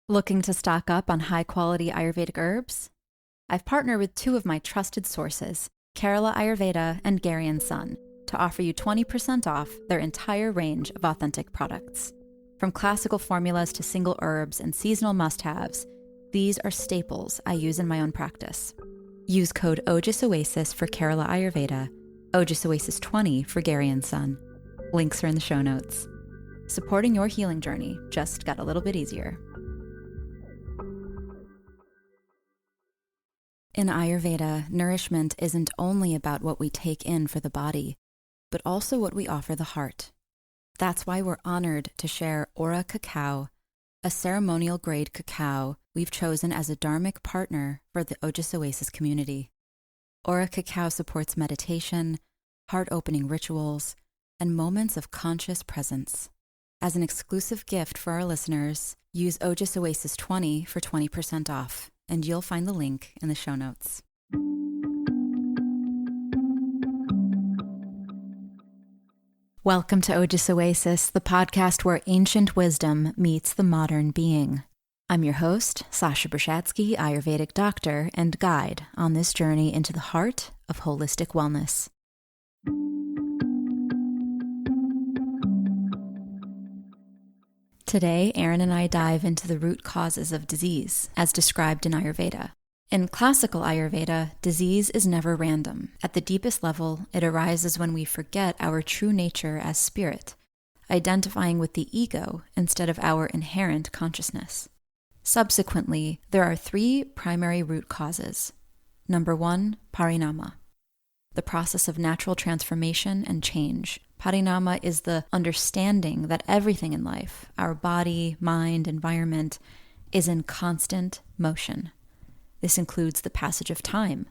Looking to stock up on high-quality Ayurvedic herbs? I've partnered with two of my trusted sources, Kerala Ayurveda and Gary and Son, to offer you 20% off their entire range of authentic products. From classical formulas to single herbs and seasonal must-haves, these are staples I use in my own practice. Use code Ojas Oasis for Kerala Ayurveda, Ojas Oasis 20 for Gary and Son. Links are in the show notes. Supporting your healing journey just got a little bit easier. In Ayurveda, nourishment isn't only about what we take in for the body, but also what we offer the heart. That's why we're honored to share Aura Cacao, a ceremonial grade cacao we've chosen as a dharmic partner for the Ojas Oasis community. Aura Cacao supports meditation, heart-opening rituals, and moments of conscious presence. As an exclusive gift for our listeners, use Ojas Oasis 20 for 20% off, and you'll find the link in the show notes. Welcome to Ojas Oasis, the podcast where ancient wisdom meets the modern being. I'm your host, Sasha Brzezinski, Ayurvedic doctor and guide on this journey into the heart of holistic wellness. Today, Erin and I dive into the root causes of disease, as described in Ayurveda. In classical Ayurveda, disease is never random. At the deepest level, it arises when we forget our true nature as spirit, identifying with the ego instead of our inherent consciousness. Subsequently, there are three primary root causes. Number 1, Parinama, the process of natural transformation and change. Parinama is the understanding that everything in life, our body, mind, environment, is in constant motion. This includes the passage of time,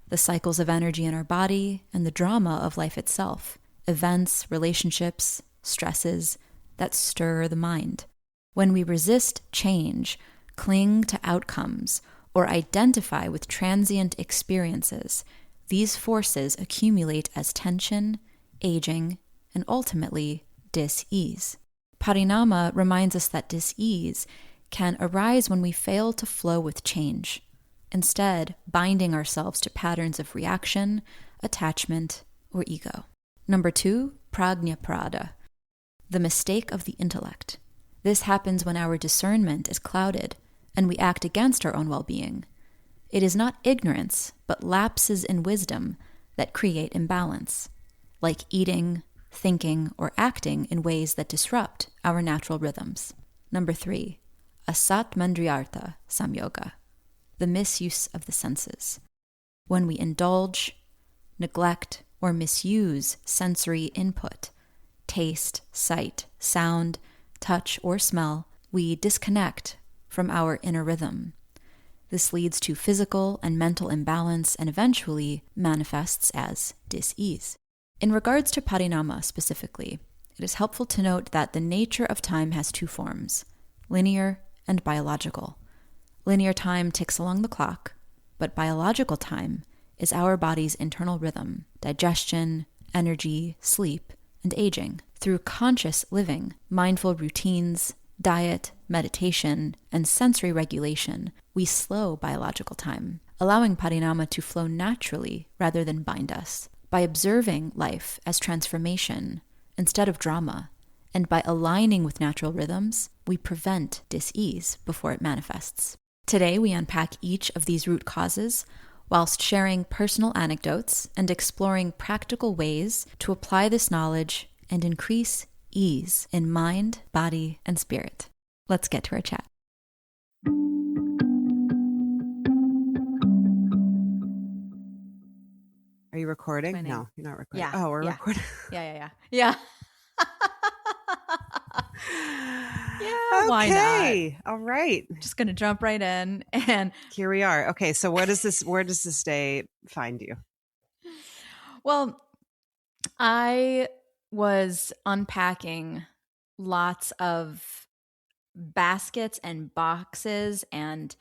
the cycles of energy in our body, and the drama of life itself, events, relationships, stresses that stir the mind. When we resist change, cling to outcomes, or identify with transient experiences, these forces accumulate as tension, aging, and ultimately dis-ease. Parinama reminds us that dis-ease can arise when we fail to flow with change, instead binding ourselves to patterns of reaction, attachment, or ego. Number 2, prajnaprada, the mistake of the intellect. This happens when our discernment is clouded and we act against our own well-being. It is not ignorance, but lapses in wisdom that create imbalance, like eating, thinking, or acting in ways that disrupt our natural rhythms. Number 3, asat mandriyartha samyoga, the misuse of the senses. When we indulge, neglect, or misuse sensory input, taste, sight, sound, touch, or smell, we disconnect from our inner rhythm. This leads to physical and mental imbalance and eventually manifests as dis-ease. In regards to Parinama specifically, it is helpful to note that the nature of time has two forms, linear and biological. Linear time ticks along the clock, but biological time is our body's internal rhythm, digestion, energy, sleep, and aging. Through conscious living, mindful routines, diet, meditation, and sensory regulation, we slow biological time, allowing Parinama to flow naturally rather than bind us. By observing life as transformation instead of drama, and by aligning with natural rhythms, we prevent dis-ease before it manifests. Today, we unpack each of these root causes whilst sharing personal anecdotes and exploring practical ways to apply this knowledge and increase ease in mind, body, and spirit. Let's get to our chat. Are you recording? My name. No, you're not recording. Yeah. Oh, we're yeah. recording. Yeah. Yeah, why not? Okay. All right. Just going to jump right in. And Here we are. Okay. So where does this day find you? well, I was unpacking lots of baskets and boxes and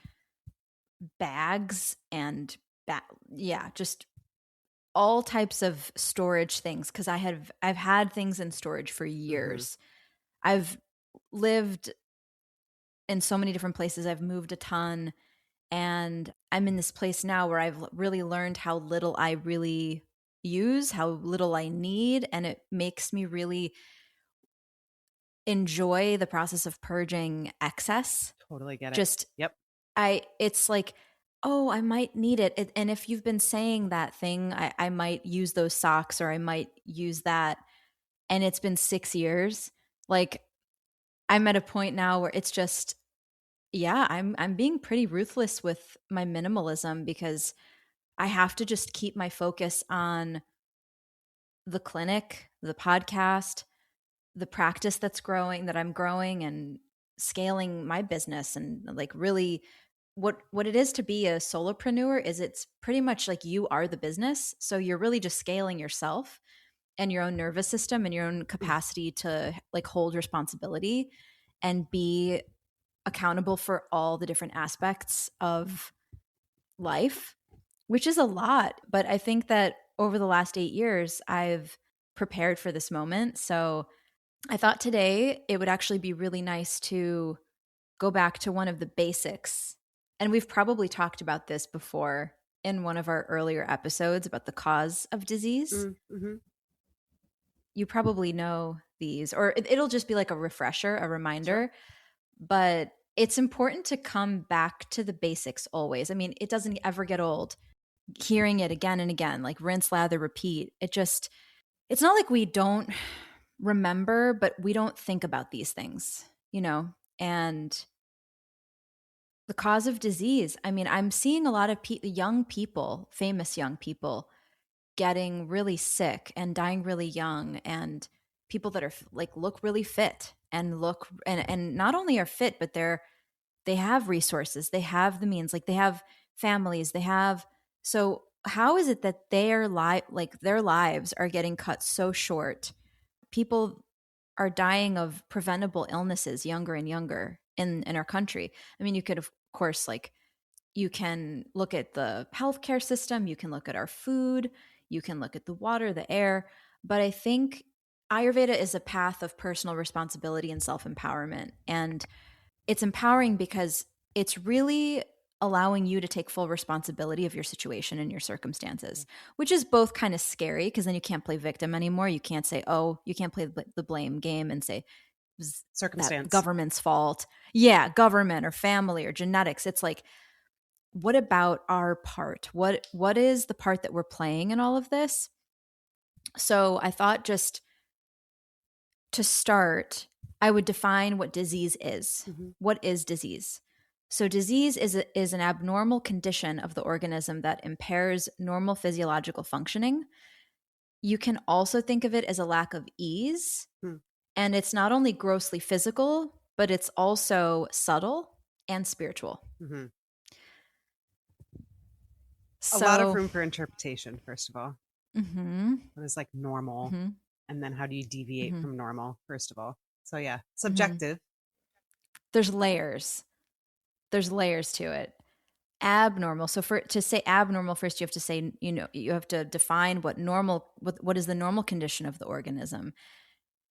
bags and just all types of storage things because I've had things in storage for years. I've lived in so many different places. I've moved a ton, and I'm in this place now where I've really learned how little I really use, how little I need, and it makes me really enjoy the process of purging excess. Totally get it. Just yep. It's like, oh, I might need it. And if you've been saying that thing, I might use those socks, or I might use that, and it's been 6 years. Like, I'm at a point now where it's just, yeah, I'm being pretty ruthless with my minimalism, because I have to just keep my focus on the clinic, the podcast, the practice that I'm growing, and scaling my business. And like, really what it is to be a solopreneur is, it's pretty much like you are the business. So you're really just scaling yourself and your own nervous system and your own capacity to like hold responsibility and be accountable for all the different aspects of life, which is a lot. But I think that over the last 8 years, I've prepared for this moment. So I thought today it would actually be really nice to go back to one of the basics. And we've probably talked about this before in one of our earlier episodes about the cause of disease. Mm-hmm. You probably know these, or it'll just be like a refresher, a reminder. Sure. But it's important to come back to the basics always. I mean, it doesn't ever get old hearing it again and again, like rinse, lather, repeat. It's not like we don't remember, but we don't think about these things, and the cause of disease. I mean, I'm seeing a lot of young people, famous young people, getting really sick and dying really young, and people that are like look really fit and not only are fit, but they have resources, they have the means, like they have families, so how is it that their lives are getting cut so short? People are dying of preventable illnesses younger and younger in our country. I mean, you could, of course, like, you can look at the healthcare system, you can look at our food, you can look at the water, the air. But I think Ayurveda is a path of personal responsibility and self-empowerment. And it's empowering because it's really allowing you to take full responsibility of your situation and your circumstances, which is both kind of scary, because then you can't play victim anymore. You can't say, you can't play the blame game and say, circumstance, government's fault. Yeah, government or family or genetics. It's like, what about our part? What is the part that we're playing in all of this? So I thought, just to start, I would define what disease is. Mm-hmm. What is disease? So disease is an abnormal condition of the organism that impairs normal physiological functioning. You can also think of it as a lack of ease. And it's not only grossly physical, but it's also subtle and spiritual. Mm-hmm. So, a lot of room for interpretation, first of all. Mm-hmm. What is like normal? Mm-hmm. And then how do you deviate mm-hmm. from normal, first of all? So yeah, subjective. Mm-hmm. There's layers to it. Abnormal. So to say abnormal, first you have to say, you have to define what is the normal condition of the organism,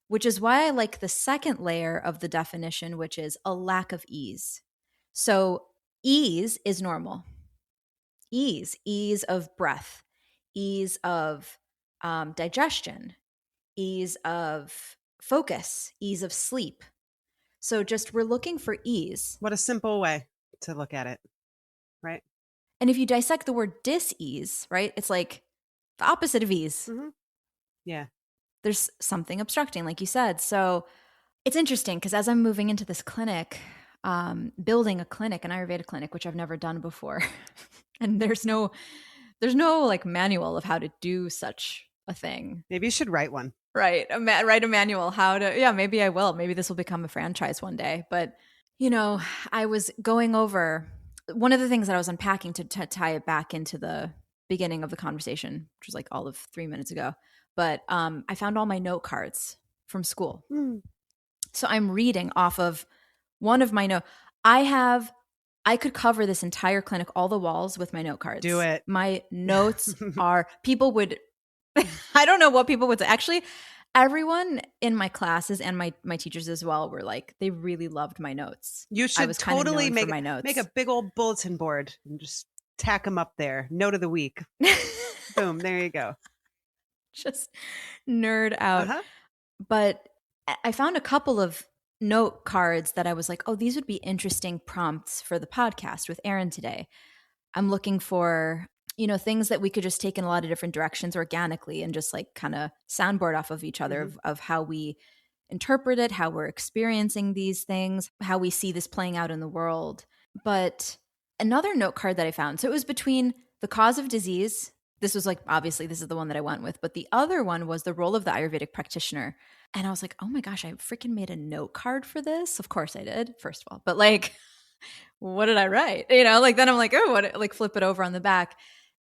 which is why I like the second layer of the definition, which is a lack of ease. So ease is normal. Ease of breath, ease of digestion, ease of focus, ease of sleep. So we're looking for ease. What a simple way to look at it, right? And if you dissect the word dis-ease, right, it's like the opposite of ease. Mm-hmm. Yeah. There's something obstructing, like you said. So it's interesting, because as I'm moving into this clinic, building a clinic, an Ayurveda clinic, which I've never done before, and there's no like manual of how to do such a thing. Maybe you should write one. Right. Write a manual maybe I will. Maybe this will become a franchise one day. But, I was going over one of the things that I was unpacking to tie it back into the beginning of the conversation, which was like all of 3 minutes ago. But I found all my note cards from school. So I'm reading off of one of my notes. I could cover this entire clinic, all the walls, with my note cards. Do it. My notes are, people would, I don't know what people would say. Actually, everyone in my classes and my teachers as well were like, they really loved my notes. You should I was totally kind of known for my notes. make a big old bulletin board and just tack them up there. Note of the week. Boom. There you go. Just nerd out. Uh-huh. But I found a couple of note cards that I was like, oh, these would be interesting prompts for the podcast with Erin today. I'm looking for, things that we could just take in a lot of different directions organically and just like kind of soundboard off of each other of how we interpret it, how we're experiencing these things, how we see this playing out in the world. But another note card that I found, so it was between the cause of disease. This was like, obviously, this is the one that I went with. But the other one was the role of the Ayurvedic practitioner. And I was like, oh my gosh, I freaking made a note card for this. Of course I did, first of all. But like, what did I write? Then I'm like, oh, what? Like flip it over on the back.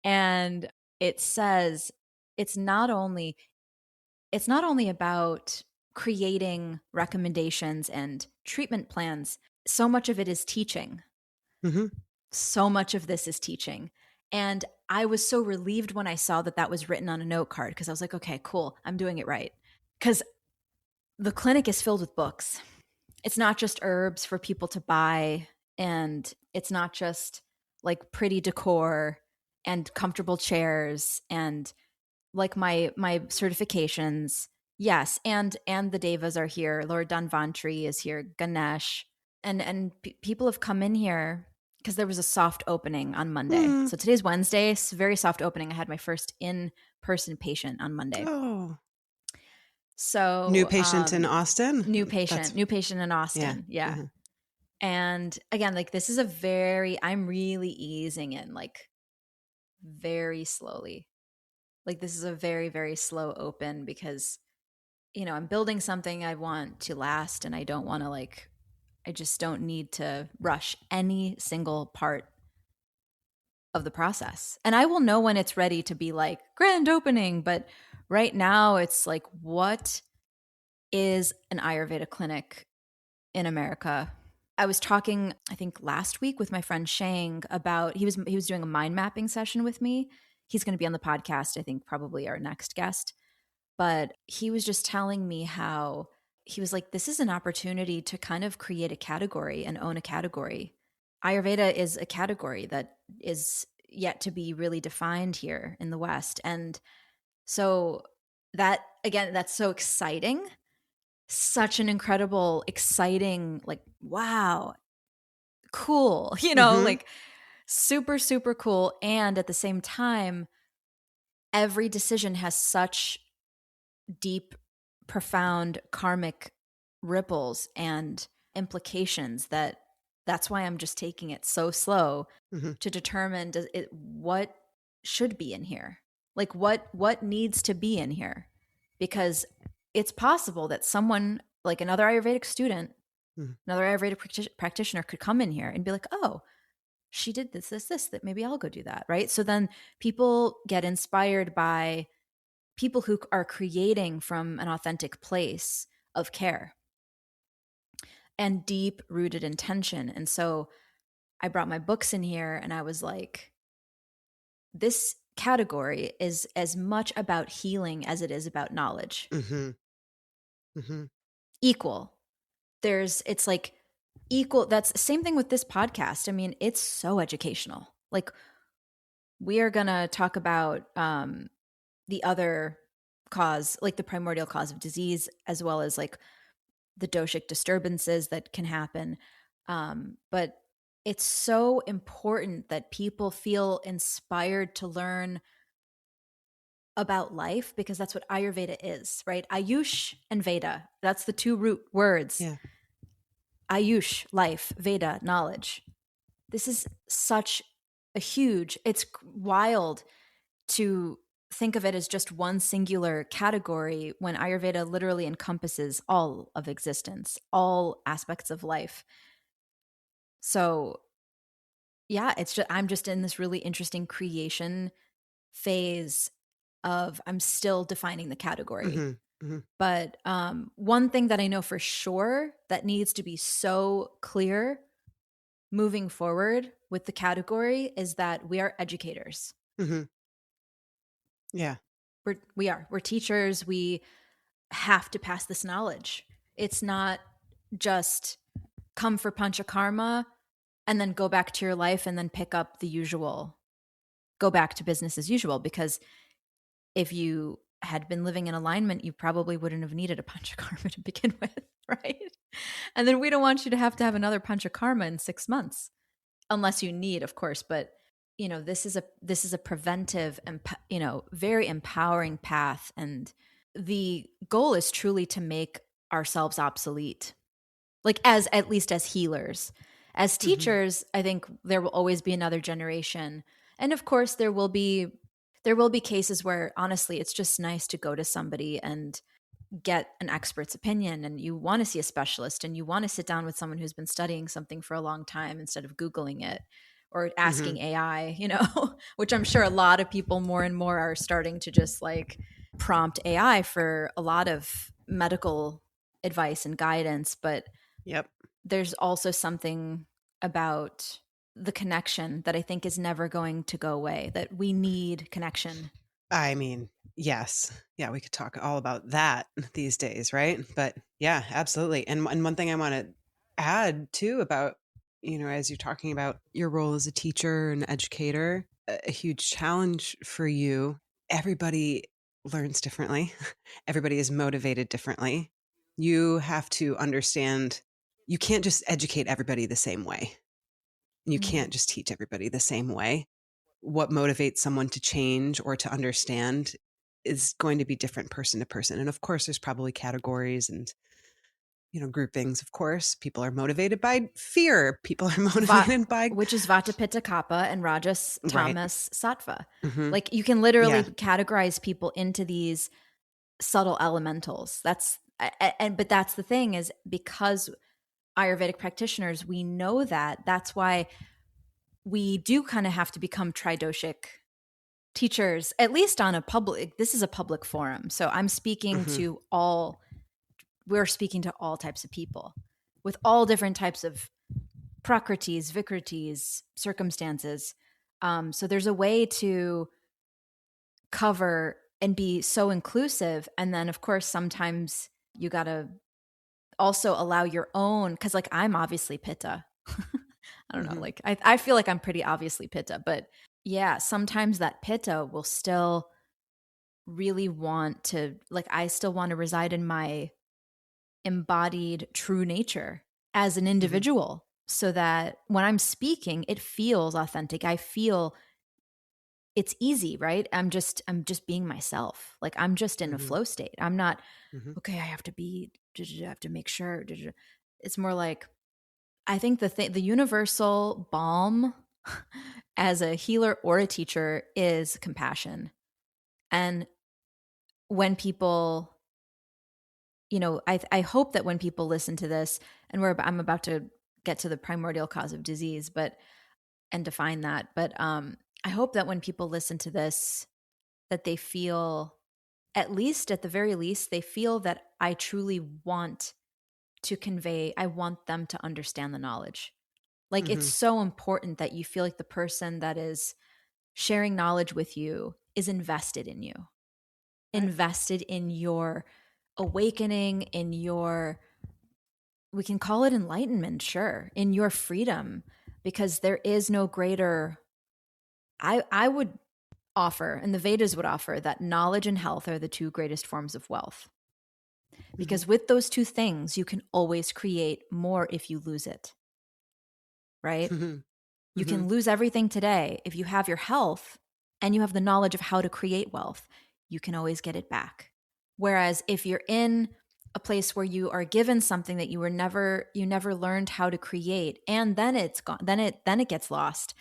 And it says, it's not only about creating recommendations and treatment plans. So much of it is teaching. Mm-hmm. So much of this is teaching. And I was so relieved when I saw that was written on a note card because I was like, okay, cool. I'm doing it right. Because the clinic is filled with books. It's not just herbs for people to buy, and it's not just like pretty decor and comfortable chairs and like my certifications. Yes, and the devas are here. Lord Dhanvantri is here, Ganesh, and people have come in here because there was a soft opening on Monday. So today's Wednesday, very soft opening. I had my first in-person patient on Monday. Oh. So new patient in Austin? New patient in Austin. Yeah. Mm-hmm. And again, like this is I'm really easing in like very slowly. Like this is a very, very slow open because, I'm building something I want to last and I don't want to I just don't need to rush any single part of the process. And I will know when it's ready to be like grand opening. But right now it's like, what is an Ayurveda clinic in America? I was talking, I think last week with my friend Shang about, he was doing a mind mapping session with me. He's going to be on the podcast, I think probably our next guest. But he was just telling me how he was like, this is an opportunity to kind of create a category and own a category. Ayurveda is a category that is yet to be really defined here in the West. And so that, again, that's so exciting. Such an incredible, exciting, like, wow, cool, like super, super cool. And at the same time, every decision has such deep, profound karmic ripples and implications that's why I'm just taking it so slow to determine what should be in here. Like what needs to be in here, because it's possible that someone like another Ayurvedic student, another Ayurvedic practitioner could come in here and be like, oh, she did this, that maybe I'll go do that. Right. So then people get inspired by people who are creating from an authentic place of care and deep rooted intention. And so I brought my books in here and I was like, this category is as much about healing as it is about knowledge. Equal. It's like equal. That's the same thing with this podcast. I mean, it's so educational. Like we are going to talk about the other cause, like the primordial cause of disease, as well as like the doshic disturbances that can happen. But it's so important that people feel inspired to learn about life, because that's what Ayurveda is, right? Ayush and Veda, that's the two root words. Yeah. Ayush, life, Veda, knowledge. This is such a huge, it's wild to think of it as just one singular category when Ayurveda literally encompasses all of existence, all aspects of life. So yeah, I'm just in this really interesting creation phase of I'm still defining the category. But one thing that I know for sure that needs to be so clear moving forward with the category is that we are educators. Yeah. We're teachers. We have to pass this knowledge. It's not just come for panchakarma and then go back to your life and then pick up the usual, go back to business as usual. Because if you had been living in alignment, you probably wouldn't have needed a panchakarma to begin with, right? And then we don't want you to have another panchakarma in 6 months, unless you need, of course. But this is a preventive and very empowering path, and the goal is truly to make ourselves obsolete, like at least as healers. As teachers, I think there will always be another generation, and of course there will be cases where honestly it's just nice to go to somebody and get an expert's opinion, and you want to see a specialist and you want to sit down with someone who's been studying something for a long time instead of Googling it or asking AI, which I'm sure a lot of people more and more are starting to just like prompt AI for a lot of medical advice and guidance. But there's also something about the connection that I think is never going to go away, that we need connection. I mean, yes. Yeah, we could talk all about that these days, right? But yeah, absolutely. And one thing I want to add too about, as you're talking about your role as a teacher and educator, a huge challenge for you. Everybody learns differently. Everybody is motivated differently. You have to understand, you can't just educate everybody the same way. You can't just teach everybody the same way. What motivates someone to change or to understand is going to be different person to person. And of course, there's probably categories and, groupings. Of course, people are motivated by fear. People are motivated by, which is Vata, Pitta, Kapha, and Rajas, Tamas, Sattva. Like you can literally categorize people into these subtle elementals. But that's the thing, is because Ayurvedic practitioners, we know that's why we do kind of have to become tridoshic teachers, at least on this is a public forum. So I'm speaking to we're speaking to all types of people with all different types of prakritis, vikritis, circumstances. So there's a way to cover and be so inclusive. And then of course, sometimes you got to also allow your own, because like I'm obviously Pitta. I don't know, like I feel like I'm pretty obviously Pitta, but yeah, sometimes that Pitta will still really want to, like I still want to reside in my embodied true nature as an individual, so that when I'm speaking, it feels authentic. I feel it's easy, right? I'm just being myself. Like I'm just in a flow state. I'm not, okay, I have to make sure. It's more like, I think the universal balm as a healer or a teacher is compassion. And when people, I hope that when people listen to this, and I'm about to get to the primordial cause of disease, and define that. But I hope that when people listen to this, that they feel, at the very least, they feel that I truly want to convey, I want them to understand the knowledge. Like it's so important that you feel like the person that is sharing knowledge with you is invested in you, invested in your awakening, in your, we can call it enlightenment, sure, in your freedom, because there is no greater, I would offer, and the Vedas would offer, that knowledge and health are the two greatest forms of wealth. Because with those two things, you can always create more if you lose it. Right? You can lose everything today. If you have your health and you have the knowledge of how to create wealth, you can always get it back. Whereas if you're in a place where you are given something that you never learned how to create, and then it's gone, then it gets lost,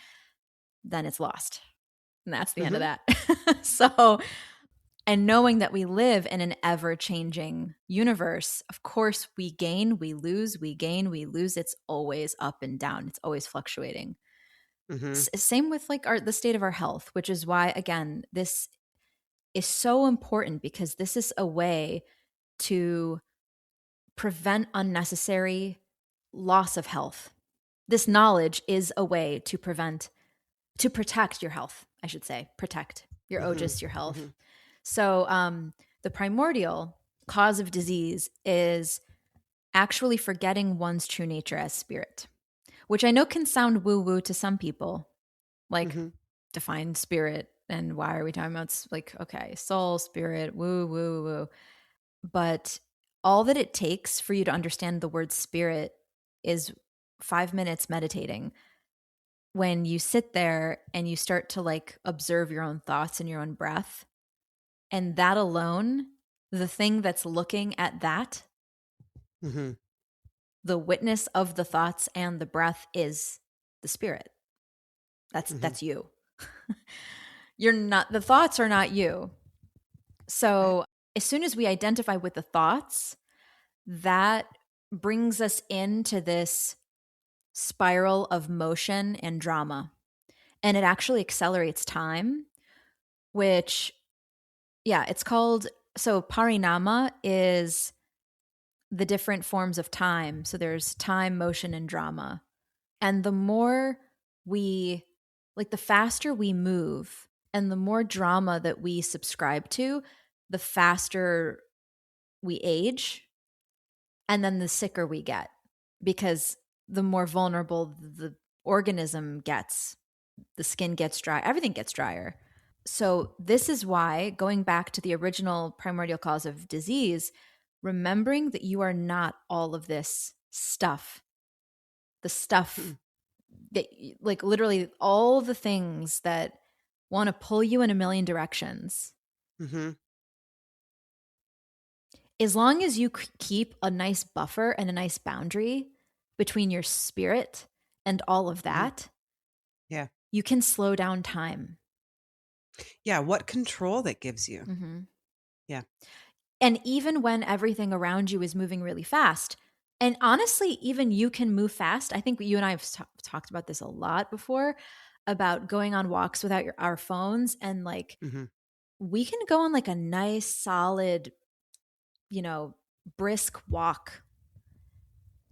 then it's lost. And that's the end of that. So, and knowing that we live in an ever-changing universe, of course, we gain, we lose, we gain, we lose. It's always up and down. It's always fluctuating. Same with like the state of our health, which is why, again, this is so important, because this is a way to prevent unnecessary loss of health. This knowledge is a way to protect your health, I should say, protect your Ojas, your health. So the primordial cause of disease is actually forgetting one's true nature as spirit, which I know can sound woo-woo to some people. Like, define spirit, and why are we talking about, like, okay, soul, spirit, woo. But all that it takes for you to understand the word spirit is 5 minutes meditating. When you sit there and you start to like observe your own thoughts and your own breath, and that alone, the thing that's looking at that, the witness of the thoughts and the breath is the spirit. That's you. You're not, the thoughts are not you. So as soon as we identify with the thoughts, that brings us into this spiral of motion and drama. And it actually accelerates time, which, yeah, it's called, so Parinama is the different forms of time. So there's time, motion, and drama. And the more we, like, the faster we move and the more drama that we subscribe to, the faster we age, and then the sicker we get, because the more vulnerable the organism gets, the skin gets dry, everything gets drier. So this is why, going back to the original primordial cause of disease, remembering that you are not all of this stuff, the stuff that, like, literally all the things that want to pull you in a million directions. As long as you keep a nice buffer and a nice boundary between your spirit and all of that, yeah, you can slow down time. Yeah, what control that gives you. Yeah. And even when everything around you is moving really fast, and honestly, even you can move fast. I think you and I have talked about this a lot before, about going on walks without our phones. And like, we can go on like a nice, solid, brisk walk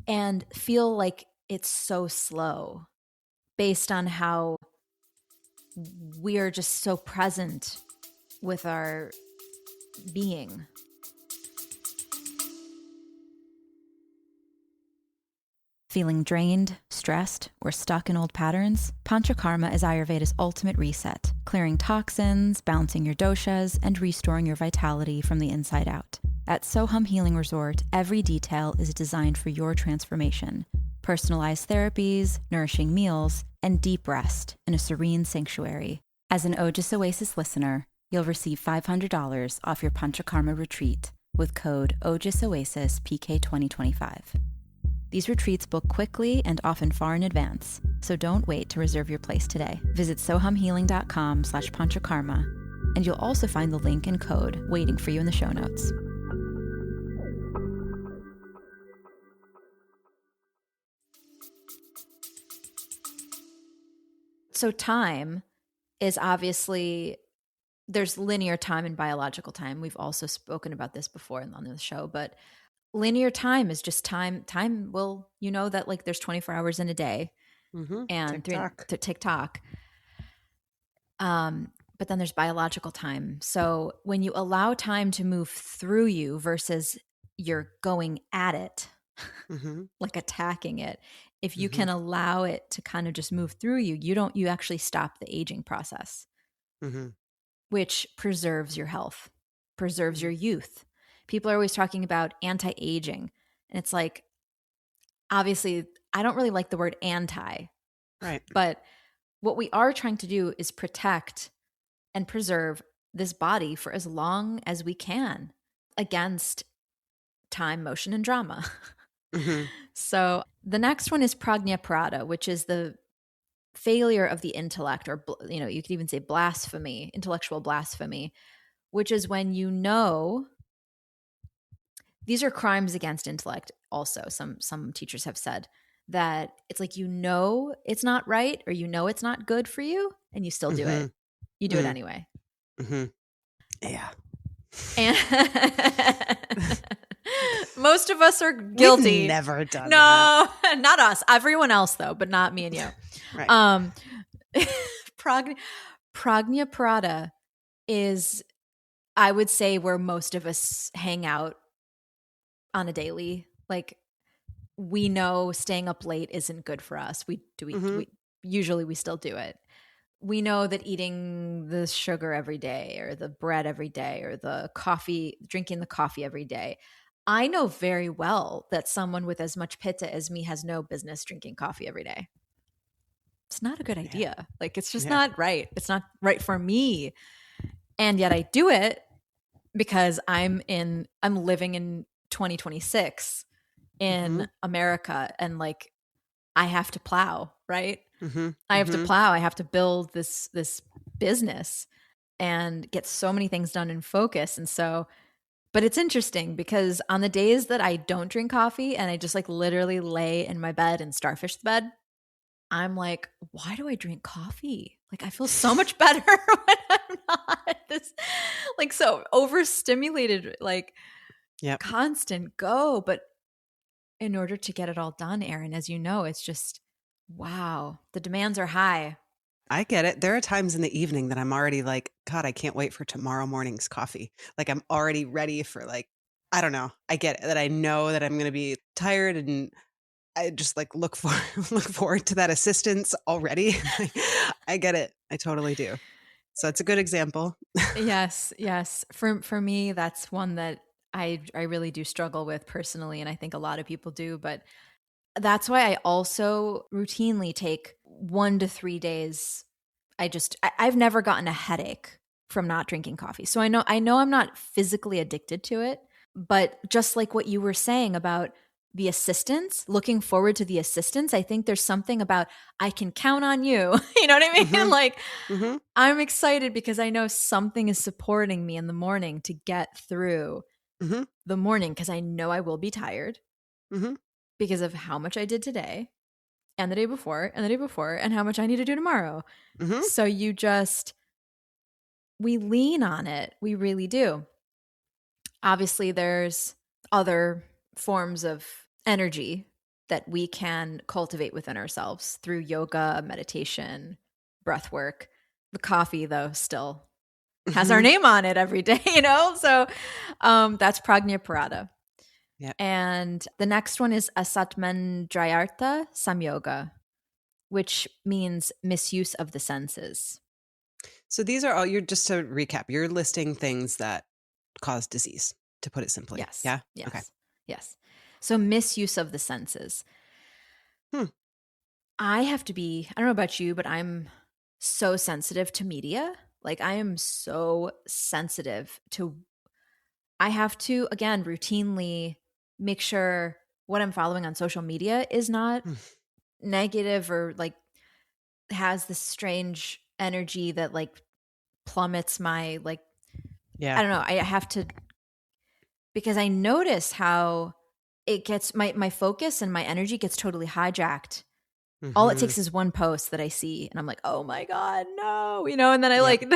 and feel like it's so slow based on how we are just so present with our being. Feeling drained, stressed, or stuck in old patterns? Panchakarma is Ayurveda's ultimate reset, clearing toxins, balancing your doshas, and restoring your vitality from the inside out. At Soham Healing Resort, every detail is designed for your transformation. Personalized therapies, nourishing meals, and deep rest in a serene sanctuary. As an Ojas Oasis listener, you'll receive $500 off your Panchakarma retreat with code OJASOASIS PK2025. These retreats book quickly and often far in advance, so don't wait to reserve your place today. Visit sohamhealing.com/panchakarma, and you'll also find the link and code waiting for you in the show notes. So time is obviously, there's linear time and biological time. We've also spoken about this before on the show, but linear time is just time. Time will, that like there's 24 hours in a day, and TikTok. But then there's biological time. So when you allow time to move through you versus you're going at it, like attacking it, if you can allow it to kind of just move through you, you actually stop the aging process, which preserves your health, preserves your youth. People are always talking about anti-aging. And it's like, obviously, I don't really like the word anti. Right. But what we are trying to do is protect and preserve this body for as long as we can against time, motion, and drama. So the next one is prajnaprada, which is the failure of the intellect, or, you could even say blasphemy, intellectual blasphemy, which is when these are crimes against intellect. Also, some teachers have said that it's like, it's not right, or it's not good for you, and you still do it. You do it anyway. Yeah. And most of us are guilty. We've never done that. No, not us. Everyone else, though, but not me and you. Right. Prajnaprada is, I would say, where most of us hang out on a daily. Like, we know staying up late isn't good for us. We usually we still do it. We know that eating the sugar every day or the bread every day or the coffee, drinking the coffee every day. I know very well that someone with as much pitta as me has no business drinking coffee every day. It's not a good Yeah. idea. Like, it's just Yeah. not right. It's not right for me. And yet I do it because I'm living in 2026 in America, and like, I have to plow, right? I have to plow. I have to build this business and get so many things done in focus. And so, but it's interesting because on the days that I don't drink coffee and I just like literally lay in my bed and starfish the bed, I'm like, why do I drink coffee? Like, I feel so much better when I'm not this, like, so overstimulated, like, Yep. constant go. But in order to get it all done, Erin, as you know, it's just, wow, the demands are high. I get it. There are times in the evening that I'm already like, God, I can't wait for tomorrow morning's coffee. Like, I'm already ready for, like, I don't know. I get it, that I know that I'm going to be tired, and I just like look forward to that assistance already. I get it. I totally do. So it's a good example. Yes, yes. For me, that's one that I really do struggle with personally, and I think a lot of people do. But that's why I also routinely take 1 to 3 days. I've never gotten a headache from not drinking coffee. So I know I'm not physically addicted to it, but just like what you were saying about the assistance, looking forward to the assistance, I think there's something about I can count on you. You know what I mean? Like, I'm excited because I know something is supporting me in the morning to get through the morning, because I know I will be tired because of how much I did today and the day before and the day before and how much I need to do tomorrow. So we lean on it. We really do. Obviously, there's other forms of energy that we can cultivate within ourselves through yoga, meditation, breath work. The coffee, though, still has our name on it every day, you know? So that's Prajna Parada. Yeah. And the next one is Asatmandrayartha Samyoga, which means misuse of the senses. So these are all, you're, just to recap, you're listing things that cause disease, to put it simply. Yes. Yeah. Yes. Okay. Yes. So misuse of the senses. I have to be, I don't know about you, but I'm so sensitive to media. Like, I am so sensitive to, I have to, again, routinely make sure what I'm following on social media is not negative or like has this strange energy that like plummets my, like, I don't know. I have to, because I notice how it gets my focus and my energy gets totally hijacked. All it takes is one post that I see and I'm like, oh my God, no, you know, and then I like,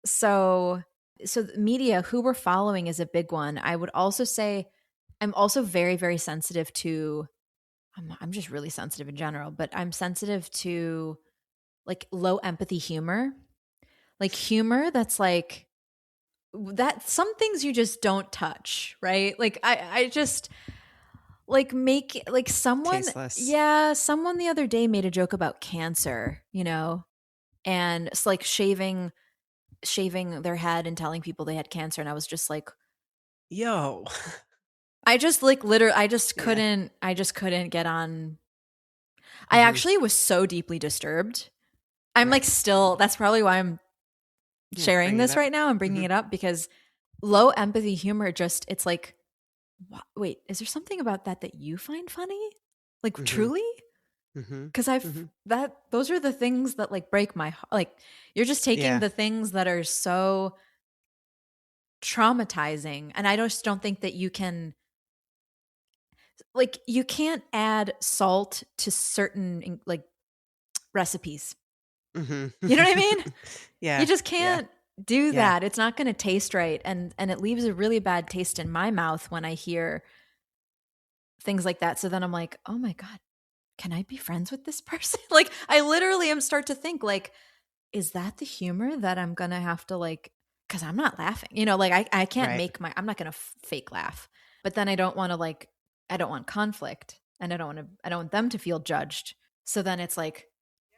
so media, who we're following is a big one. I would also say I'm also very, very sensitive to, I'm just really sensitive in general, but I'm sensitive to like low empathy humor, like humor that's like, that some things you just don't touch, right? Like I just like make like someone, Tasteless. someone the other day made a joke about cancer, you know, and it's like shaving their head and telling people they had cancer, and I was just like, yo, I just like literally I just couldn't get on. I actually was so deeply disturbed. I'm like, still, that's probably why I'm sharing this right now and bringing it up, because low empathy humor, just, it's like, wait, is there something about that you find funny? Like, truly? Because those are the things that like break my heart. Like, you're just taking the things that are so traumatizing, and I just don't think that you can, like, you can't add salt to certain like recipes. You know what I mean? You just can't do that. It's not going to taste right, and it leaves a really bad taste in my mouth when I hear things like that. So then I'm like, oh my God, can I be friends with this person? Like, I literally am start to think like, is that the humor that I'm going to have to like, because I'm not laughing, you know, like I can't make I'm not going to fake laugh. but then I don't want to I don't want conflict, and I don't want them to feel judged. So then it's like,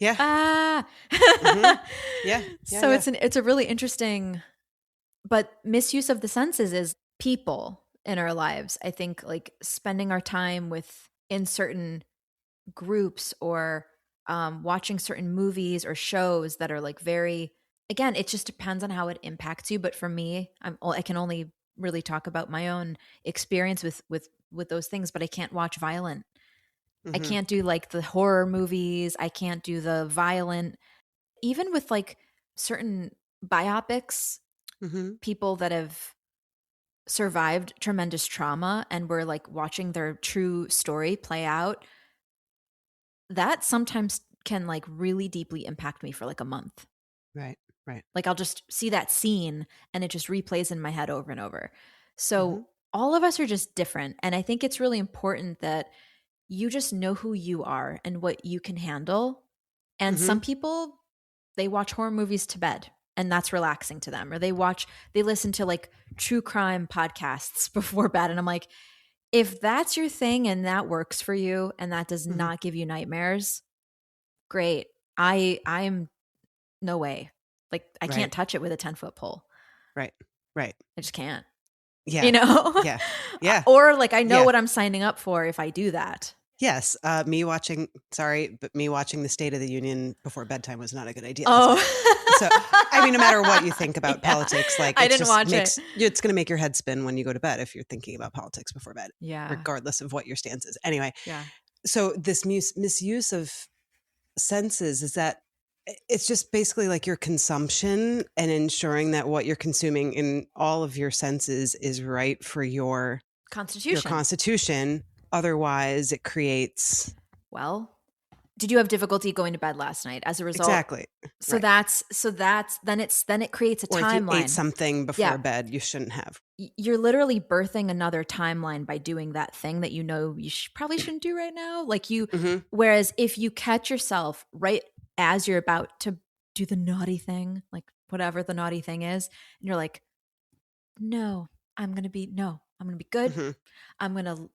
Yeah. ah. Mm-hmm. Yeah. So it's a really interesting, but misuse of the senses is people in our lives. I think like spending our time in certain groups or watching certain movies or shows that are like very, again, it just depends on how it impacts you. But for me, I can only really talk about my own experience with those things, but I can't watch violent. I Mm-hmm. can't do like the horror movies. I can't do the violent, even with like certain biopics, Mm-hmm. people that have survived tremendous trauma and we're like watching their true story play out. That sometimes can like really deeply impact me for like a month. Right. Right. Like I'll just see that scene and it just replays in my head over and over. Mm-hmm. So all of us are just different. And I think it's really important that you just know who you are and what you can handle. And Mm-hmm. some people, they watch horror movies to bed and that's relaxing to them. Or they listen to like true crime podcasts before bed. And I'm like, if that's your thing and that works for you and that does Mm-hmm. not give you nightmares, great. I'm no way. Like I Right. can't touch it with a 10-foot pole. Right. Right. I just can't. Yeah. You know? Yeah. Yeah. Or like I know Yeah. what I'm signing up for if I do that. Yes. Me watching the State of the Union before bedtime was not a good idea last Oh. night. So, I mean, no matter what you think about Yeah. politics, like I it didn't just watch makes it. it's going to make your head spin when you go to bed if you're thinking about politics before bed, Yeah. regardless of what your stance is. Anyway, Yeah. so this misuse of senses is that it's just basically like your consumption and ensuring that what you're consuming in all of your senses is right for your constitution. Otherwise, it creates. Well, did you have difficulty going to bed last night as a result? Exactly. So Right. then it creates a Or timeline. if you ate something before bed, you shouldn't have. You're literally birthing another timeline by doing that thing that you know you probably shouldn't do right now. Like whereas if you catch yourself right as you're about to do the naughty thing, like whatever the naughty thing is, and you're like, no, I'm going to be good. Mm-hmm. I'm going to,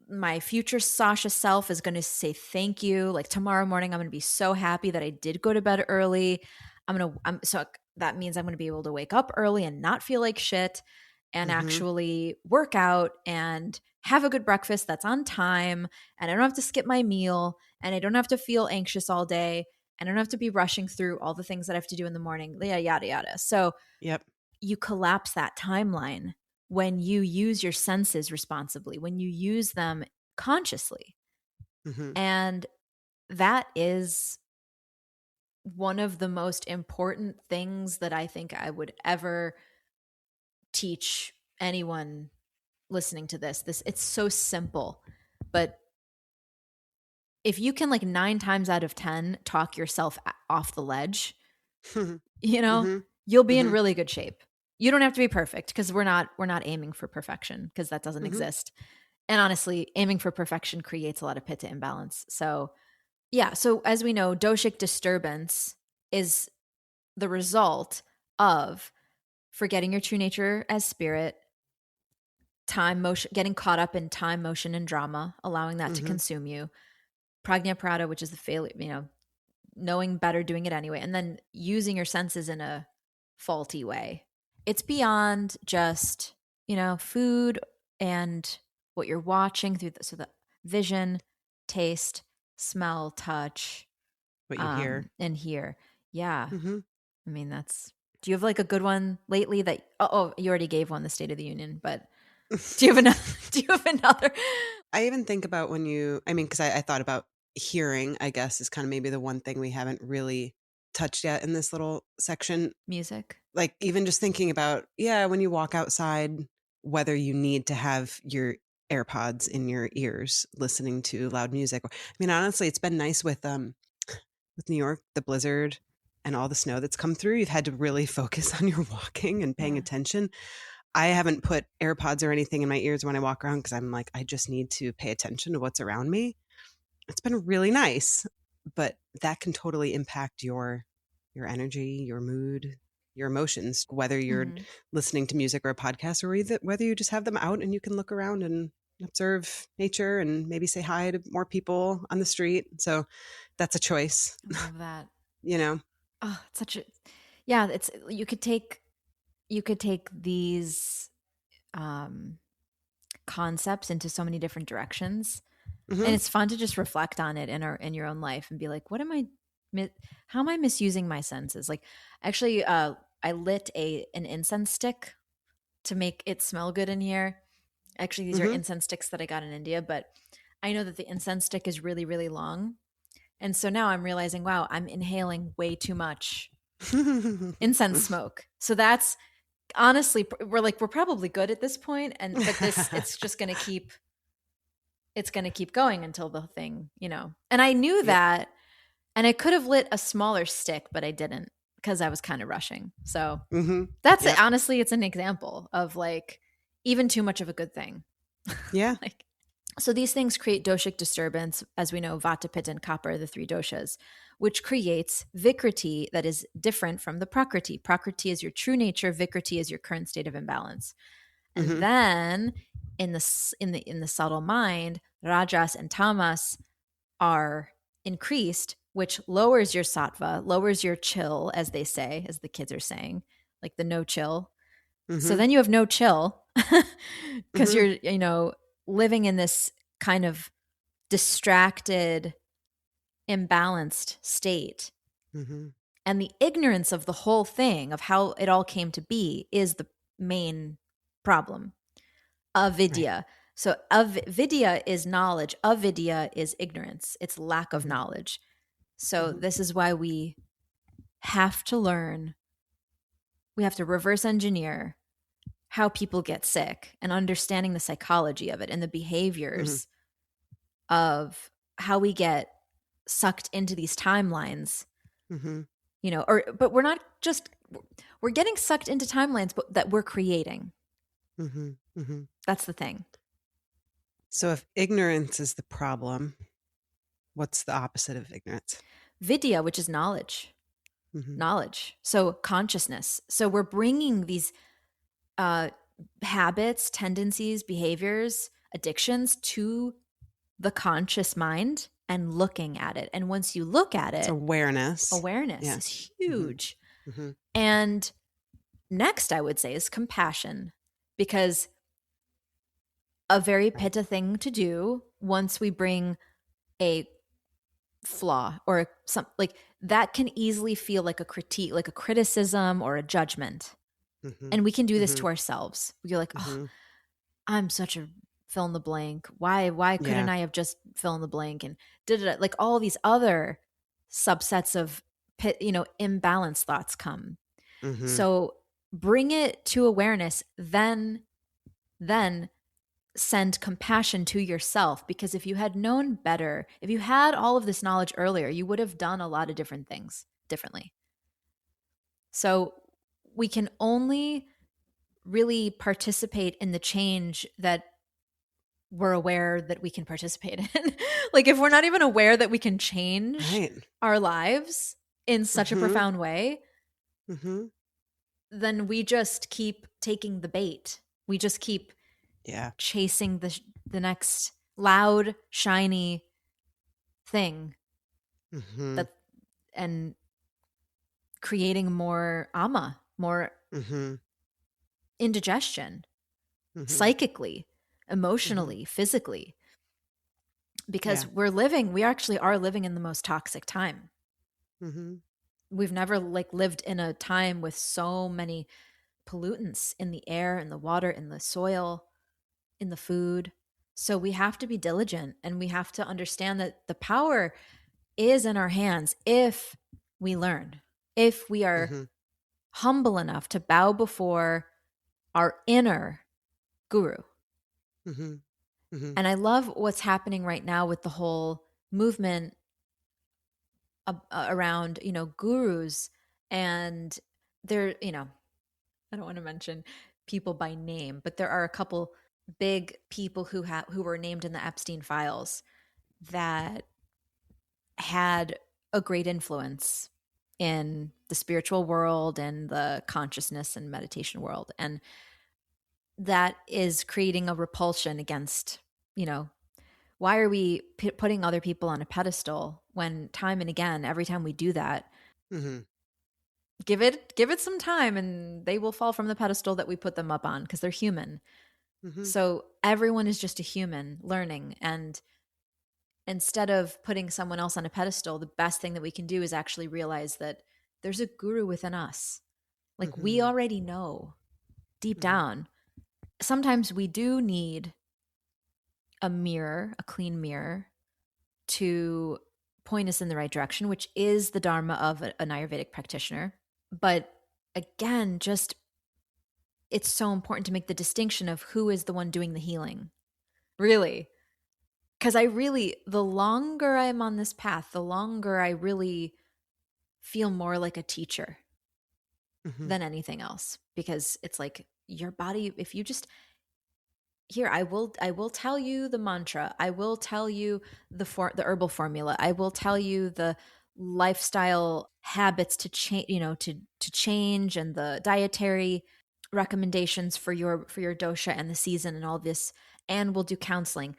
my future Sasha self is going to say thank you. Like tomorrow morning, I'm going to be so happy that I did go to bed early. So that means I'm going to be able to wake up early and not feel like shit and actually work out and have a good breakfast that's on time. And I don't have to skip my meal and I don't have to feel anxious all day. And I don't have to be rushing through all the things that I have to do in the morning, yada, yada. So you collapse that timeline when you use your senses responsibly, when you use them consciously. And that is one of the most important things that I think I would ever teach anyone listening to this. It's so simple, but if you can like 9 times out of 10 talk yourself off the ledge, you know, you'll be in really good shape. You don't have to be perfect because we're not aiming for perfection because that doesn't exist. And honestly, aiming for perfection creates a lot of pitta imbalance. So yeah. So as we know, doshic disturbance is the result of forgetting your true nature as spirit, time, motion, getting caught up in time, motion, and drama, allowing that to consume you. Prajnaprata, which is the failure, knowing better, doing it anyway, and then using your senses in a faulty way. It's beyond just, food and what you're watching through so the vision, taste, smell, touch, what you hear and hear. Yeah. I mean, do you have like a good one lately that, you already gave one, the State of the Union, but do you have another? I even think about because I thought about hearing, I guess, is kind of maybe the one thing we haven't really touched yet in this little section. Music. Like even just thinking about, when you walk outside, whether you need to have your AirPods in your ears listening to loud music. I mean, honestly, it's been nice with New York, the blizzard and all the snow that's come through. You've had to really focus on your walking and paying attention. I haven't put AirPods or anything in my ears when I walk around because I'm like, I just need to pay attention to what's around me. It's been really nice, but that can totally impact your energy, your mood. your emotions, whether you're Mm-hmm. listening to music or a podcast, or whether you just have them out and you can look around and observe nature and maybe say hi to more people on the street. So that's a choice, I love that. you know? Oh, it's such a yeah. It's you could take these um, concepts into so many different directions, and Hmm. it's fun to just reflect on it in your own life and be like, what am I? How am I misusing my senses? Like, actually, I lit an incense stick to make it smell good in here. Actually, these are Hmm. incense sticks that I got in India, but I know that the incense stick is really, really long. And so now I'm realizing, wow, I'm inhaling way too much incense smoke. So that's honestly, we're probably good at this point, but this it's going to keep going until the thing, And I knew Yep. that, and I could have lit a smaller stick, but I didn't because I was kind of rushing. So Hmm. that's Yep. honestly, it's an example of like even too much of a good thing. Yeah. Like, so these things create doshic disturbance, as we know, vata, pitta, and kapha are the three doshas, which creates vikriti that is different from the prakriti. Prakriti is your true nature, vikriti is your current state of imbalance. And Hmm. then in the subtle mind, rajas and tamas are increased, which lowers your sattva, lowers your chill, as they say, as the kids are saying, like the no chill. So Hmm. then you have no chill because Hmm. you're, living in this kind of distracted, imbalanced state. Hmm. And the ignorance of the whole thing, of how it all came to be, is the main problem. Right. Avidya. So avidya is knowledge. Avidya is ignorance. It's lack of Hmm. knowledge. So Hmm. this is why we have to learn. We have to reverse engineer how people get sick and understanding the psychology of it and the Hmm. behaviors of how we get sucked into these timelines, Hmm. but we're getting sucked into timelines but that we're creating. Hmm. Hmm. That's the thing. So if ignorance is the problem, what's the opposite of ignorance? Vidya, which is knowledge. Hmm. Knowledge. So consciousness. So we're bringing these uh, habits, tendencies, behaviors, addictions to the conscious mind and looking at it. And once you look at It's it, awareness. awareness Yeah. is Hmm. huge. Hmm. And next, I would say, is compassion, because a very Right. pitta thing to do once we bring a flaw or some like that can easily feel like a critique, like a criticism or a judgment. Hmm. And we can do this Hmm. to ourselves. We're like, oh, Hmm. I'm such a fill in the blank. Why couldn't Yeah. I have just fill in the blank and did it like all these other subsets of imbalance thoughts come. Hmm. So bring it to awareness, then send compassion to yourself, because if you had known better, if you had all of this knowledge earlier, you would have done a lot of different things differently. So we can only really participate in the change that we're aware that we can participate in. Like if we're not even aware that we can change Right. our lives in such a Hmm. profound way, Hmm. then we just keep taking the bait. We just keep Yeah. chasing the next loud, shiny thing Hmm. that and creating more ama, more Hmm. indigestion, Hmm. psychically, Hmm. emotionally, physically, because Yeah. we actually are living in the most toxic time. Hmm. We've never like lived in a time with so many pollutants in the air, in the water, in the soil, in the food. So we have to be diligent, and we have to understand that the power is in our hands if we learn, if we are Hmm. humble enough to bow before our inner guru. Hmm. Hmm. And I love what's happening right now with the whole movement around, gurus, and there, I don't want to mention people by name, but there are a couple big people who were named in the Epstein files that had a great influence in the spiritual world and the consciousness and meditation world. And that is creating a repulsion against, why are we putting other people on a pedestal when time and again, every time we do that, Mm-hmm. give it some time and they will fall from the pedestal that we put them up on because they're human. Mm-hmm. So everyone is just a human learning. And instead of putting someone else on a pedestal, the best thing that we can do is actually realize that there's a guru within us. Like Mm-hmm. we already know deep down. Sometimes we do need a mirror, a clean mirror, to point us in the right direction, which is the dharma of an Ayurvedic practitioner. But again, just it's so important to make the distinction of who is the one doing the healing. Really. Because the longer I'm on this path, the longer I really feel more like a teacher than anything else. Because it's like your body, if you just here, I will tell you the mantra. I will tell you the herbal formula. I will tell you the lifestyle habits to change, to change, and the dietary recommendations for your dosha and the season and all this. And we'll do counseling.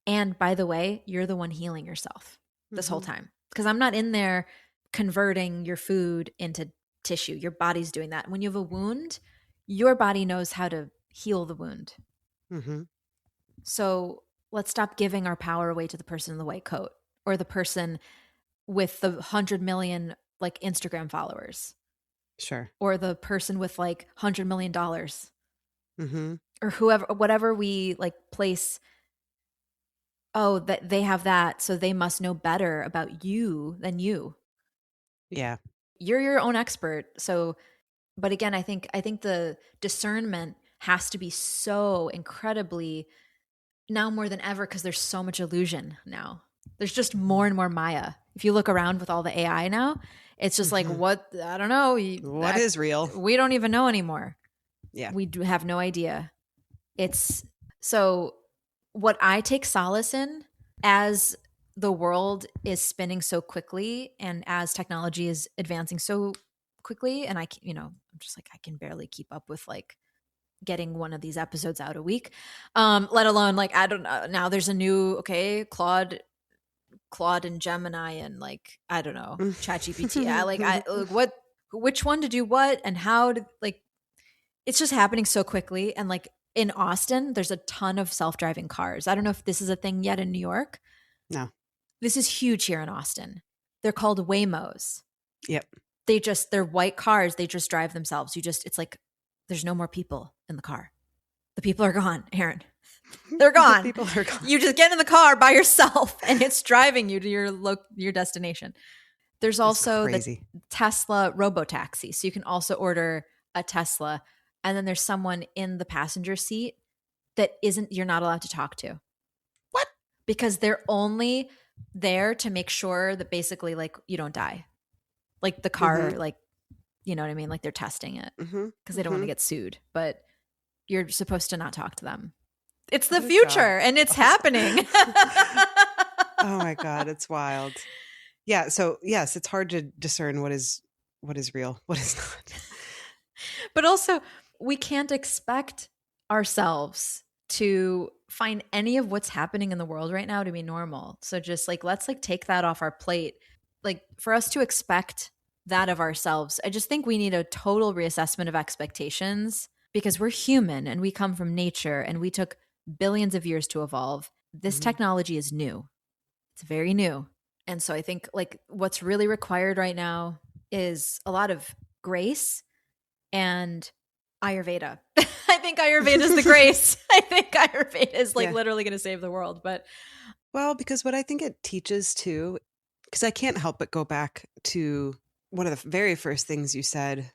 And by the way, you're the one healing yourself this whole time, because I'm not in there converting your food into tissue. Your body's doing that. When you have a wound, your body knows how to heal the wound. Mm-hmm. So let's stop giving our power away to the person in the white coat or the person with the 100 million like Instagram followers. Sure. Or the person with like $100 million. Mm-hmm. Or whatever we like place. Oh, that they have that, so they must know better about you than you. Yeah. You're your own expert. So, but again, I think the discernment has to be so incredibly now more than ever, because there's so much illusion now. There's just more and more Maya. If you look around with all the AI now, it's just like, what? I don't know. What is real? We don't even know anymore. Yeah. We have no idea. It's so what I take solace in as the world is spinning so quickly and as technology is advancing so quickly. And I'm just like, I can barely keep up with like getting one of these episodes out a week, let alone like, I don't know, now there's a new Claude and Gemini and like, I don't know, ChatGPT. Which one to do what and how to, like, it's just happening so quickly. And like in Austin there's a ton of self-driving cars. I don't know if this is a thing yet in New York. No, this is huge here in Austin. They're called Waymos. Yep. They're white cars. They just drive themselves. It's like there's no more people in the car. The people are gone, Erin. They're gone. People are gone. You just get in the car by yourself and it's driving you to your destination. There's also the Tesla robotaxi. So you can also order a Tesla, and then there's someone in the passenger seat that you're not allowed to talk to. What? Because they're only there to make sure that basically like you don't die. Like the car, like, you know what I mean? Like they're testing it because they don't want to get sued, but you're supposed to not talk to them. It's the future and it's happening. Oh my God. It's wild. Yeah. So yes, it's hard to discern what is real, what is not. But also we can't expect ourselves to find any of what's happening in the world right now to be normal. So just like, let's like take that off our plate. Like for us to expect that of ourselves, I just think we need a total reassessment of expectations, because we're human and we come from nature and we took billions of years to evolve. This technology is new. It's very new. And so I think like what's really required right now is a lot of grace and Ayurveda. I think Ayurveda is the grace. I think Ayurveda is like literally going to save the world. But well, because what I think it teaches too, because I can't help but go back to one of the very first things you said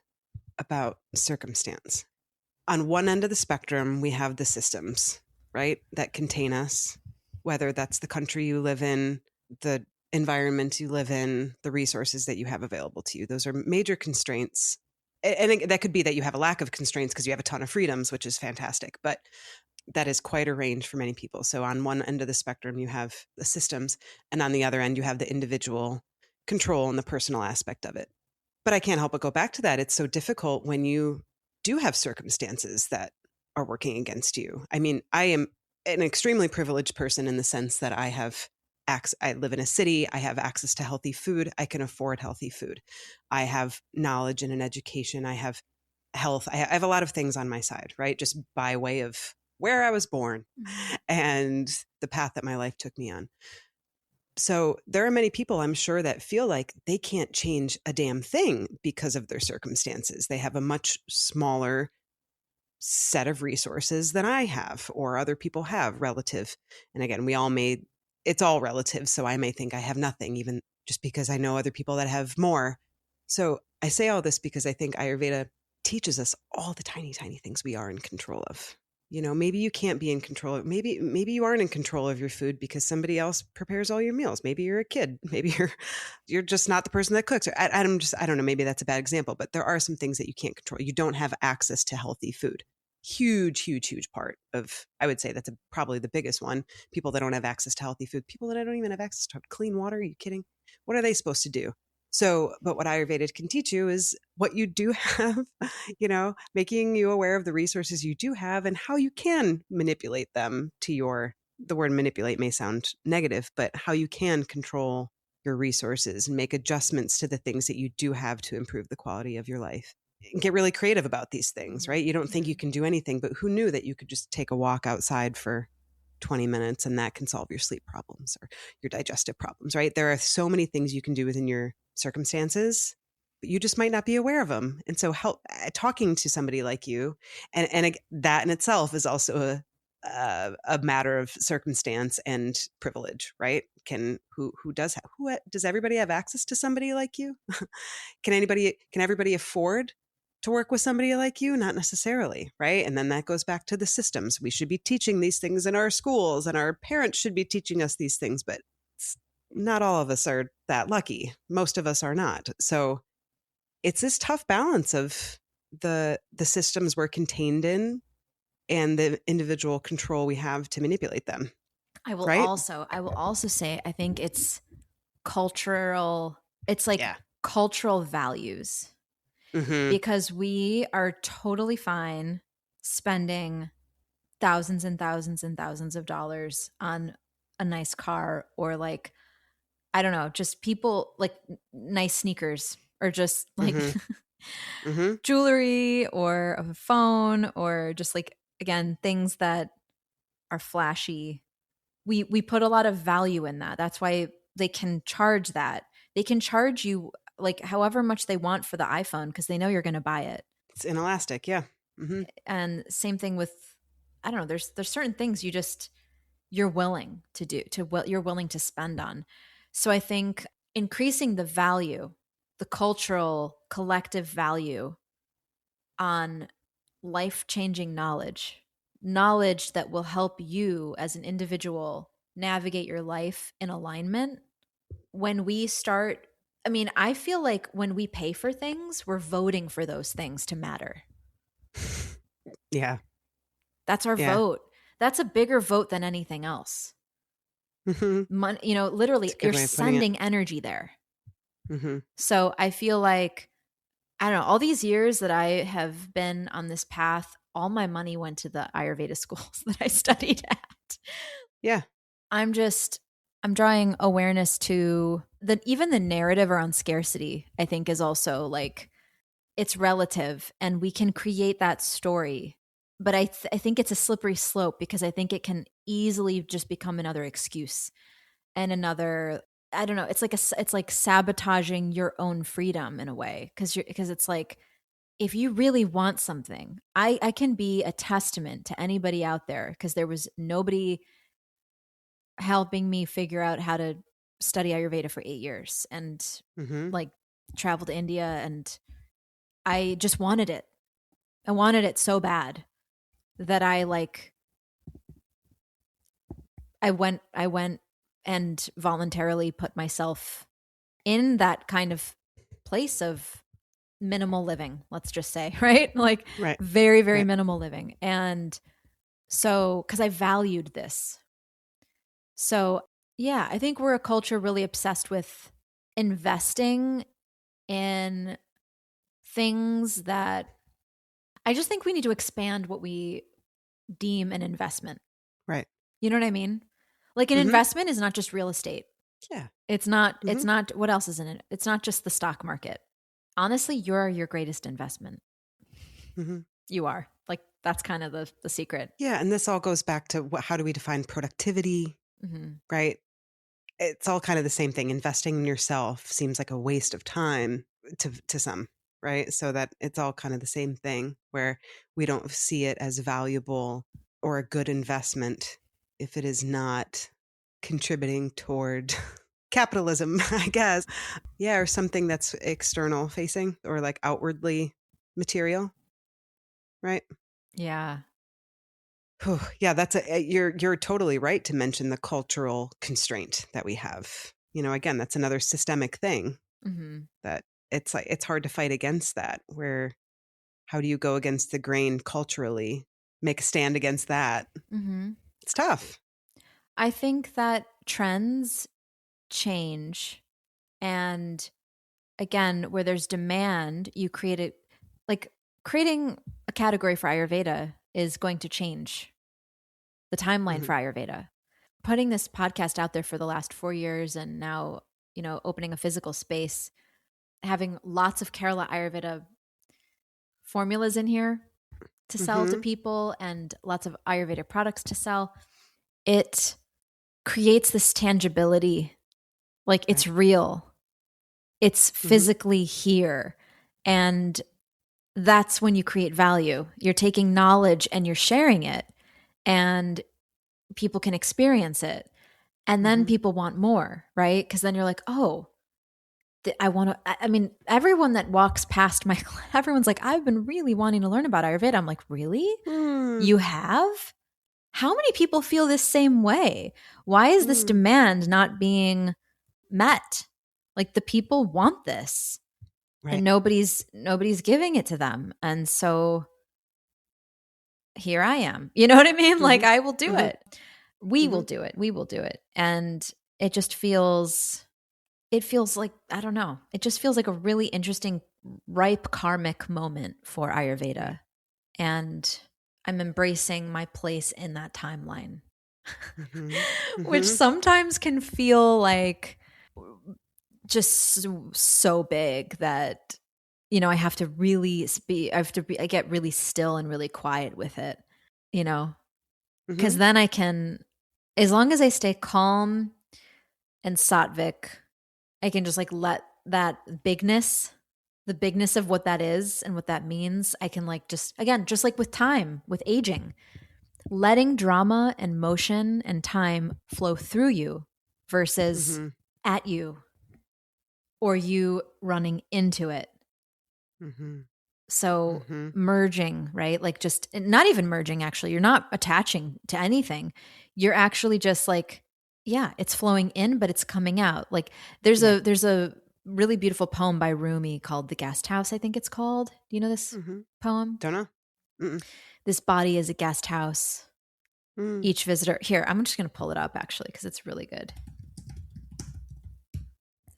about circumstance. On one end of the spectrum, we have the systems, right, that contain us, whether that's the country you live in, the environment you live in, the resources that you have available to you. Those are major constraints. And that could be that you have a lack of constraints because you have a ton of freedoms, which is fantastic. But that is quite a range for many people. So on one end of the spectrum, you have the systems, and on the other end, you have the individual control and the personal aspect of it. But I can't help but go back to that. It's so difficult when you do have circumstances that are working against you. I mean, I am an extremely privileged person in the sense that I live in a city, I have access to healthy food, I can afford healthy food. I have knowledge and an education, I have health. I have a lot of things on my side, right? Just by way of where I was born and the path that my life took me on. So there are many people, I'm sure, that feel like they can't change a damn thing because of their circumstances. They have a much smaller set of resources than I have or other people have relative. And again, it's all relative. So I may think I have nothing, even just because I know other people that have more. So I say all this because I think Ayurveda teaches us all the tiny, tiny things we are in control of. Maybe you can't be in control of, maybe you aren't in control of your food because somebody else prepares all your meals. Maybe you're a kid. Maybe you're just not the person that cooks. I don't know, maybe that's a bad example, but there are some things that you can't control. You don't have access to healthy food. Huge, huge, huge part of, I would say that's probably the biggest one. People that don't have access to healthy food, people that don't even have access to clean water. Are you kidding? What are they supposed to do? So, but what Ayurveda can teach you is what you do have, making you aware of the resources you do have and how you can manipulate them the word manipulate may sound negative, but how you can control your resources and make adjustments to the things that you do have to improve the quality of your life. And get really creative about these things, right? You don't think you can do anything, but who knew that you could just take a walk outside for 20 minutes and that can solve your sleep problems or your digestive problems, right? There are so many things you can do within your circumstances, but you just might not be aware of them. And so talking to somebody like you and that in itself is also a matter of circumstance and privilege, right? Who does everybody have access to somebody like you? Can everybody afford to work with somebody like you? Not necessarily, right? And then that goes back to the systems. We should be teaching these things in our schools and our parents should be teaching us these things, but not all of us are that lucky. Most of us are not. So it's this tough balance of the systems we're contained in and the individual control we have to manipulate them. I will right? also say, I think it's cultural. It's like cultural values. Mm-hmm. Because we are totally fine spending thousands and thousands and thousands of dollars on a nice car or like, I don't know, just people like nice sneakers or just like Mm-hmm. jewelry or a phone or just like, again, things that are flashy. We put a lot of value in that. That's why they can charge that. They can charge you like however much they want for the iPhone because they know you're going to buy it. It's inelastic, yeah. Mm-hmm. And same thing with, I don't know, there's certain things you're willing to do, you're willing to spend on. So I think increasing the value, the cultural collective value on life-changing knowledge that will help you as an individual navigate your life in alignment. When we start, I mean, I feel like when we pay for things, we're voting for those things to matter. Yeah. That's our vote. That's a bigger vote than anything else. Mm-hmm. Literally, you're sending energy there. Mm-hmm. So I feel like, I don't know, all these years that I have been on this path, all my money went to the Ayurveda schools that I studied at. Yeah. I'm drawing awareness to even the narrative around scarcity, I think is also like, it's relative and we can create that story. But I think it's a slippery slope because I think it can easily just become another excuse and another, I don't know, it's like sabotaging your own freedom in a way because it's like, if you really want something, I can be a testament to anybody out there because there was nobody helping me figure out how to study Ayurveda for 8 years and like travel to India, and I just wanted it. I wanted it so bad that I went and voluntarily put myself in that kind of place of minimal living, let's just say, right? Like very, very minimal living. And so, because I valued this. So yeah, I think we're a culture really obsessed with investing in things that I just think we need to expand what we deem an investment. Right. You know what I mean? Like an investment is not just real estate. Yeah. It's not, what else is in it? It's not just the stock market. Honestly, you're your greatest investment. You are. Like, that's kind of the secret. Yeah. And this all goes back to how do we define productivity, right? It's all kind of the same thing. Investing in yourself seems like a waste of time to some, right? So that it's all kind of the same thing where we don't see it as valuable or a good investment if it is not contributing toward capitalism, I guess. Yeah, or something that's external facing or like outwardly material, right? Yeah. Yeah, that's you're totally right to mention the cultural constraint that we have. Again, that's another systemic thing that it's like it's hard to fight against that. Where how do you go against the grain culturally, make a stand against that? It's tough. I think that trends change, and again, where there's demand, you create it. Like creating a category for Ayurveda is going to change the timeline for Ayurveda. Putting this podcast out there for the last 4 years and now, opening a physical space, having lots of Kerala Ayurveda formulas in here to sell to people and lots of Ayurveda products to sell, it creates this tangibility. Like it's real. It's physically here. And that's when you create value. You're taking knowledge and you're sharing it, and people can experience it. And then people want more, right? Because then you're like, oh, I want to, I mean, everyone that walks past my, everyone's like, I've been really wanting to learn about Ayurveda. I'm like, really? You have? How many people feel this same way? Why is this demand not being met? Like the people want this. Right. And nobody's giving it to them. And so here I am. You know what I mean? Like I will do it. We will do it. We will do it. And it just feels like, I don't know. It just feels like a really interesting, ripe karmic moment for Ayurveda. And I'm embracing my place in that timeline, which sometimes can feel like just so big that, I have to really I get really still and really quiet with it, because then I can, as long as I stay calm and sattvic, I can just like let that bigness, the bigness of what that is and what that means, I can like just like with time, with aging, letting drama and motion and time flow through you versus at you or you running into it. So merging, right? Like just not even merging, actually. You're not attaching to anything. You're actually just like, yeah, it's flowing in, but it's coming out. Like there's a really beautiful poem by Rumi called The Guest House, I think it's called. Do you know this poem? Don't know. This body is a guest house. Each visitor. Here, I'm just going to pull it up actually because it's really good.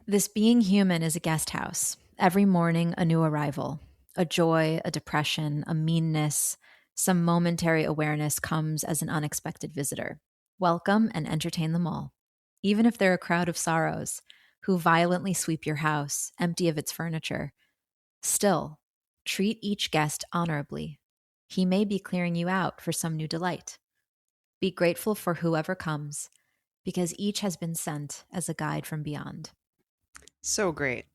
This being human is a guest house. Every morning, a new arrival. A joy, a depression, a meanness, some momentary awareness comes as an unexpected visitor. Welcome and entertain them all. Even if they're a crowd of sorrows who violently sweep your house, empty of its furniture. Still, treat each guest honorably. He may be clearing you out for some new delight. Be grateful for whoever comes, because each has been sent as a guide from beyond. So great.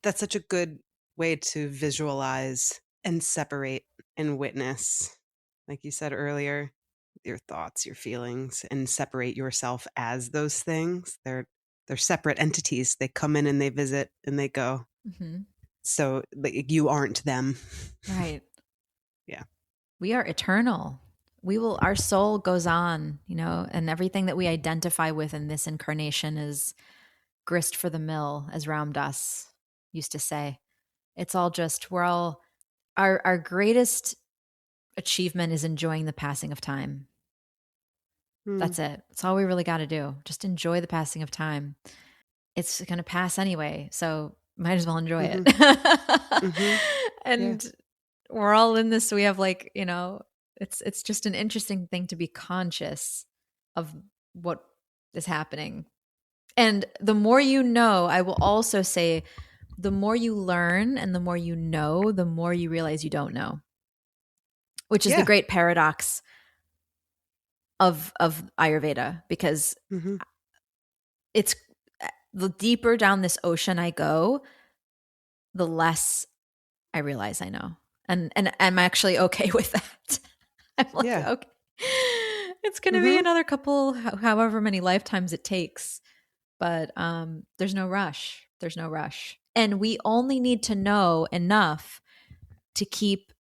That's such a good way to visualize and separate and witness, like you said earlier, your thoughts, your feelings, and separate yourself as those things. They're separate entities. They come in and they visit and they go. So like, you aren't them. Right. Yeah. We are eternal. Our soul goes on, and everything that we identify with in this incarnation is grist for the mill, as Ram Dass used to say. It's all just, our greatest achievement is enjoying the passing of time. That's it. That's all we really got to do. Just enjoy the passing of time. It's going to pass anyway. So might as well enjoy it. Mm-hmm. And we're all in this. So we have like, it's just an interesting thing to be conscious of what is happening. And the more you know, I will also say, the more you learn and the more you know, the more you realize you don't know, which is the great paradox of Ayurveda, because it's the deeper down this ocean I go, the less I realize I know. And I'm actually okay with that. I'm like, okay, it's going to be another couple, however many lifetimes it takes. But there's no rush. There's no rush. And we only need to know enough to keep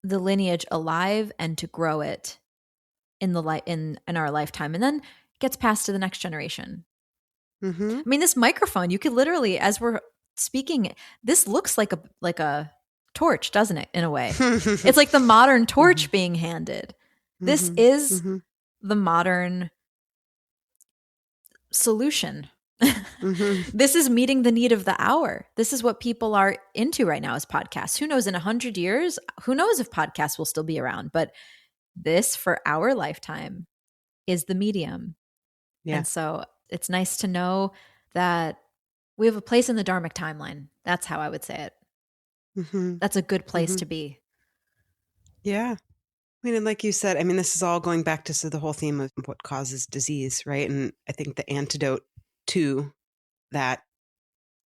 the lineage alive and to grow it in our lifetime, and then it gets passed to the next generation. I mean, this microphone, you could literally, as we're speaking, this looks like a torch, doesn't it? In a way, it's like the modern torch being handed. This is the modern solution. This is meeting the need of the hour. This is what people are into right now, is podcasts. Who knows, in 100 years, who knows if podcasts will still be around, but this, for our lifetime, is the medium. And so it's nice to know that we have a place in the Dharmic timeline. That's how I would say it. That's a good place to be. Yeah. I mean, and like you said, I mean, this is all going back to the whole theme of what causes disease, right? And I think the antidote to that,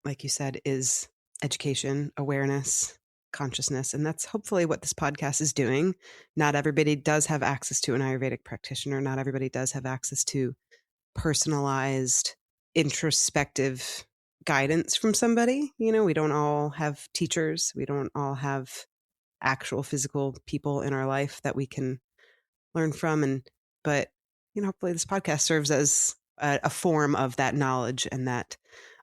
like you said, is education, awareness, consciousness. And that's hopefully what this podcast is doing. Not everybody does have access to an Ayurvedic practitioner. Not everybody does have access to personalized, introspective guidance from somebody. We don't all have teachers. We don't all have actual physical people in our life that we can learn from. But hopefully this podcast serves as a form of that knowledge and that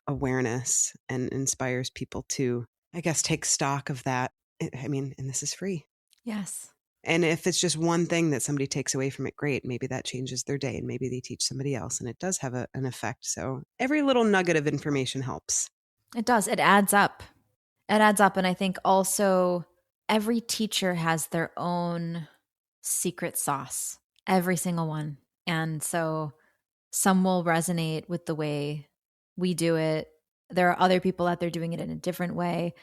awareness, and inspires people to, I guess, take stock of that. I mean, and this is free. Yes. And if it's just one thing that somebody takes away from it, great. Maybe that changes their day, and maybe they teach somebody else, and it does have an effect. So every little nugget of information helps. It does. It adds up. It adds up. And I think also every teacher has their own secret sauce, every single one. And so some will resonate with the way we do it. There are other people out there doing it in a different way.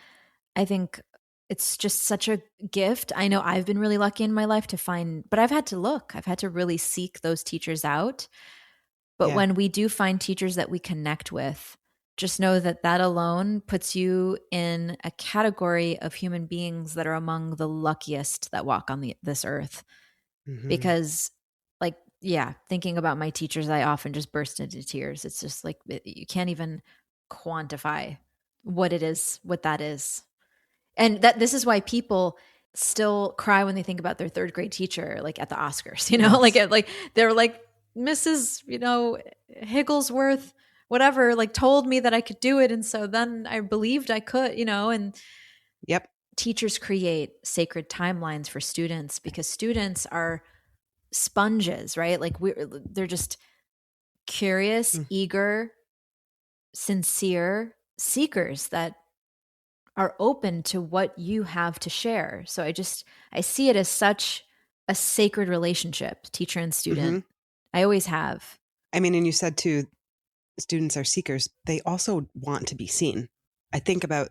I think it's just such a gift. I know I've been really lucky in my life to find, but I've had to look. I've had to really seek those teachers out. But when we do find teachers that we connect with, just know that that alone puts you in a category of human beings that are among the luckiest that walk on this earth. Because thinking about my teachers, I often just burst into tears. It's just like, you can't even quantify what it is, what that is. And this is why people still cry when they think about their third grade teacher, like at the Oscars, like they're like, Mrs. Higglesworth, whatever, like told me that I could do it. And so then I believed I could, and teachers create sacred timelines for students, because students are sponges, right? Like they're just curious, eager, sincere seekers that are open to what you have to share. So I see it as such a sacred relationship, teacher and student. I always have. I mean, and you said too, students are seekers. They also want to be seen. I think about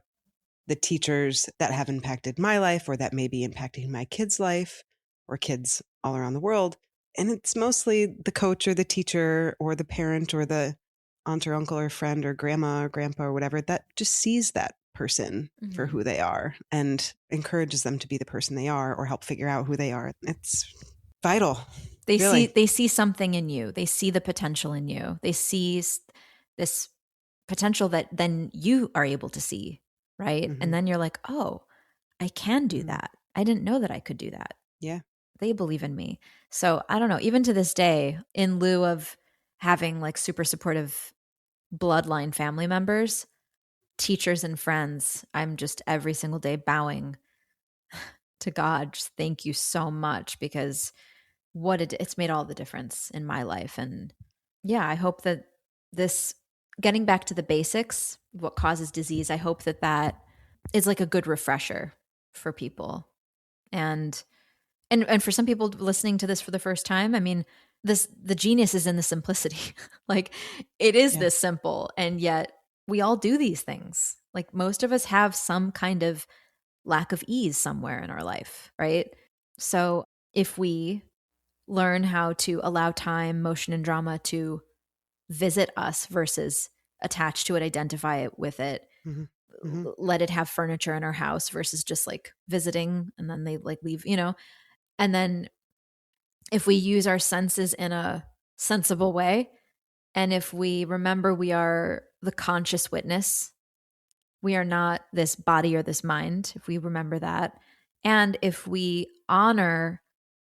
the teachers that have impacted my life, or that may be impacting my kids' life, or kids all around the world. And it's mostly the coach or the teacher or the parent or the aunt or uncle or friend or grandma or grandpa or whatever that just sees that person for who they are and encourages them to be the person they are, or help figure out who they are. It's vital. They see something in you. They see the potential in you. They see this potential that then you are able to see, right? And then you're like, oh, I can do that. I didn't know that I could do that. Yeah. They believe in me. So I don't know, even to this day, in lieu of having like super supportive bloodline family members, teachers and friends, I'm just every single day bowing to God. Just thank you so much, because it's made all the difference in my life. And yeah, I hope that this, getting back to the basics, what causes disease, I hope that that is like a good refresher for people. And for some people listening to this for the first time, I mean, the genius is in the simplicity. Like, it is this simple, and yet we all do these things. Like, most of us have some kind of lack of ease somewhere in our life, right? So if we learn how to allow time, motion, and drama to visit us versus attach to it, identify it with it, let it have furniture in our house versus just like visiting and then they like leave, and then if we use our senses in a sensible way, and if we remember we are the conscious witness, we are not this body or this mind, if we remember that, and if we honor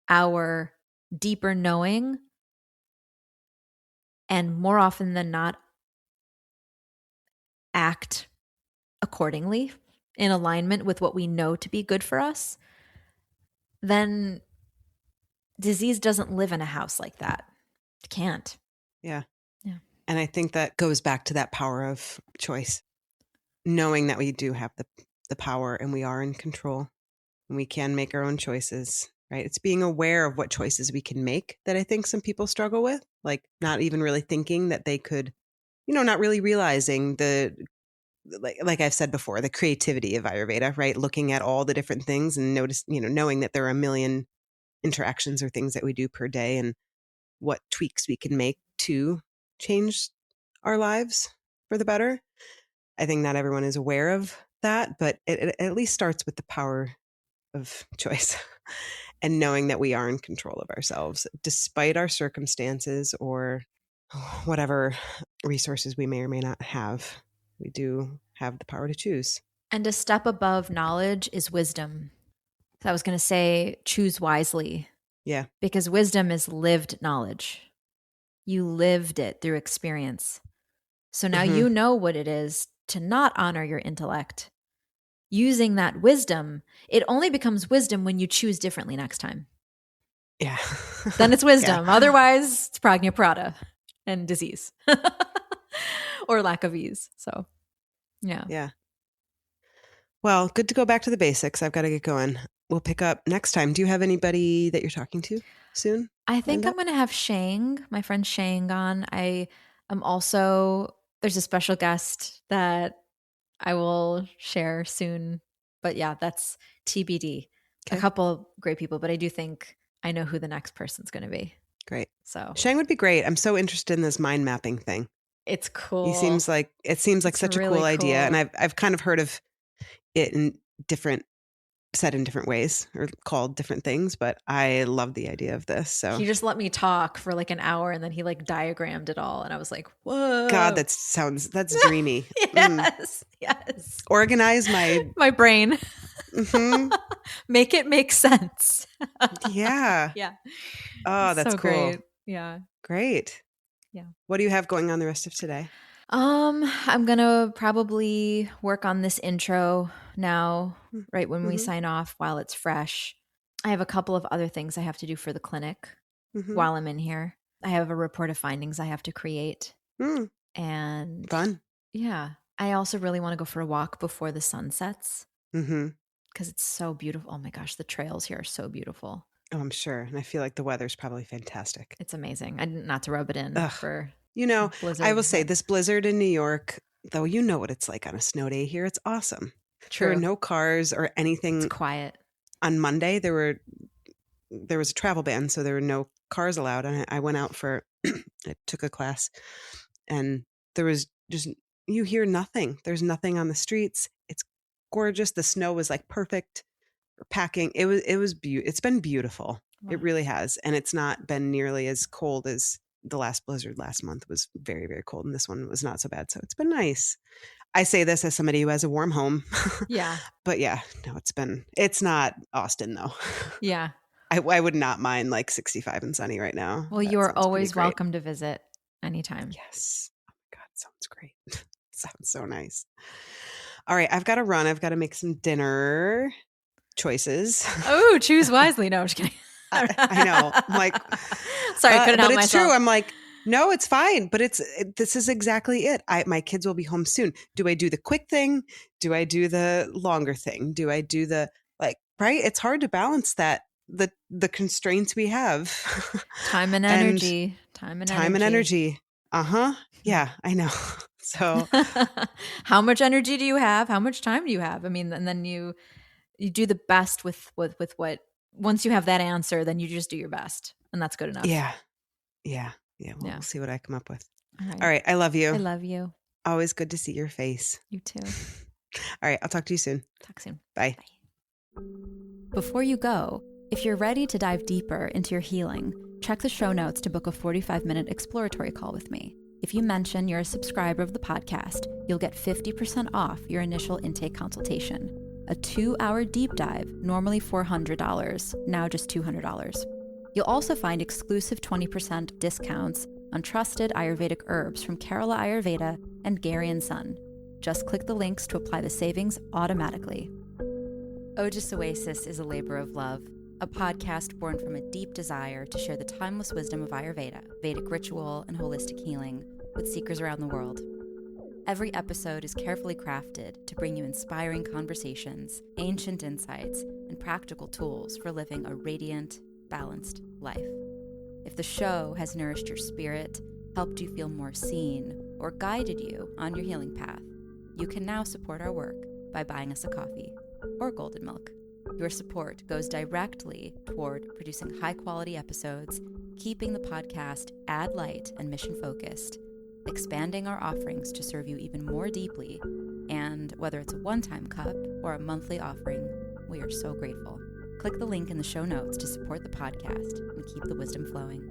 our deeper knowing, and more often than not act accordingly in alignment with what we know to be good for us, then disease doesn't live in a house like that. It can't. Yeah. Yeah. And I think that goes back to that power of choice, knowing that we do have the power and we are in control and we can make our own choices, right? It's being aware of what choices we can make that I think some people struggle with, like not even really thinking that they could, not really realizing like I've said before, the creativity of Ayurveda, right? Looking at all the different things and knowing that there are a million interactions or things that we do per day and what tweaks we can make to change our lives for the better. I think not everyone is aware of that, but it at least starts with the power of choice and knowing that we are in control of ourselves despite our circumstances or whatever resources we may or may not have. We do have the power to choose. And a step above knowledge is wisdom. So I was going to say, choose wisely. Yeah. Because wisdom is lived knowledge. You lived it through experience. So now you know what it is to not honor your intellect. Using that wisdom, it only becomes wisdom when you choose differently next time. Yeah. Then it's wisdom. Yeah. Otherwise, it's prajna prada and disease or lack of ease. So, yeah. Yeah. Well, good to go back to the basics. I've got to get going. We'll pick up next time. Do you have anybody that you're talking to soon? I think I'm going to have Shang, my friend Shang, on. I am also, there's a special guest that I will share soon. But yeah, that's TBD. Okay. A couple of great people, but I do think I know who the next person's going to be. Great. So Shang would be great. I'm so interested in this mind mapping thing. It's cool. It seems like such really a cool idea. And I've kind of heard of it said in different ways or called different things, but I love the idea of this. So he just let me talk for like an hour and then he like diagrammed it all. And I was like, whoa. God, that's dreamy. Yes. Yes. Organize my brain. Make it make sense. Yeah. Yeah. Oh, that's so cool. Great. Yeah. Great. Yeah. What do you have going on the rest of today? I'm going to probably work on this intro now, right when we sign off while it's fresh. I have a couple of other things I have to do for the clinic while I'm in here. I have a report of findings I have to create. And fun. Yeah. I also really want to go for a walk before the sun sets because it's so beautiful. Oh my gosh, the trails here are so beautiful. Oh, I'm sure. And I feel like the weather's probably fantastic. It's amazing. not to rub it in for... I will say this blizzard in New York, though, you know what it's like on a snow day here. It's awesome. True. There are no cars or anything. It's quiet. On Monday, there was a travel ban, so there were no cars allowed. And I went out I took a class, and there was just, you hear nothing. There's nothing on the streets. It's gorgeous. The snow was like perfect for packing. It's been beautiful. Wow. It really has. And it's not been nearly as cold as the last blizzard last month. Was very, very cold. And this one was not so bad. So it's been nice. I say this as somebody who has a warm home. Yeah. But yeah, no, it's not Austin though. Yeah. I would not mind like 65 and sunny right now. Well, you are always welcome to visit anytime. Yes. Oh my God. Sounds great. Sounds so nice. All right. I've got to run. I've got to make some dinner choices. Oh, choose wisely. No, I'm just kidding. I know. I'm like, sorry, I couldn't help myself. It's true. I'm like, No, it's fine, but this is exactly it. My kids will be home soon. Do I do the quick thing? Do I do the longer thing? Do I do the right? It's hard to balance that the constraints we have. Time and And energy. time and energy. Uh-huh. Yeah, I know. So how much energy do you have? How much time do you have? I mean, and then you do the best with what, once you have that answer, then you just do your best, and that's good enough. yeah. Well, Yeah. we'll see what I come up with. All right. All right. I love you. I love you. Always good to see your face. You too. All right. I'll talk to you soon. Talk soon. Bye. Before you go, if you're ready to dive deeper into your healing, check the show notes to book a 45-minute exploratory call with me. If you mention you're a subscriber of the podcast, you'll get 50% off your initial intake consultation. A 2-hour deep dive, normally $400, now just $200. You'll also find exclusive 20% discounts on trusted Ayurvedic herbs from Kerala Ayurveda and Gary & Son. Just click the links to apply the savings automatically. Ojas Oasis is a labor of love, a podcast born from a deep desire to share the timeless wisdom of Ayurveda, Vedic ritual, and holistic healing with seekers around the world. Every episode is carefully crafted to bring you inspiring conversations, ancient insights, and practical tools for living a radiant, balanced life. If the show has nourished your spirit, helped you feel more seen, or guided you on your healing path, you can now support our work by buying us a coffee or golden milk. Your support goes directly toward producing high-quality episodes, keeping the podcast ad-light and mission-focused, expanding our offerings to serve you even more deeply, and whether it's a one-time cup or a monthly offering, we are so grateful. Click the link in the show notes to support the podcast and keep the wisdom flowing.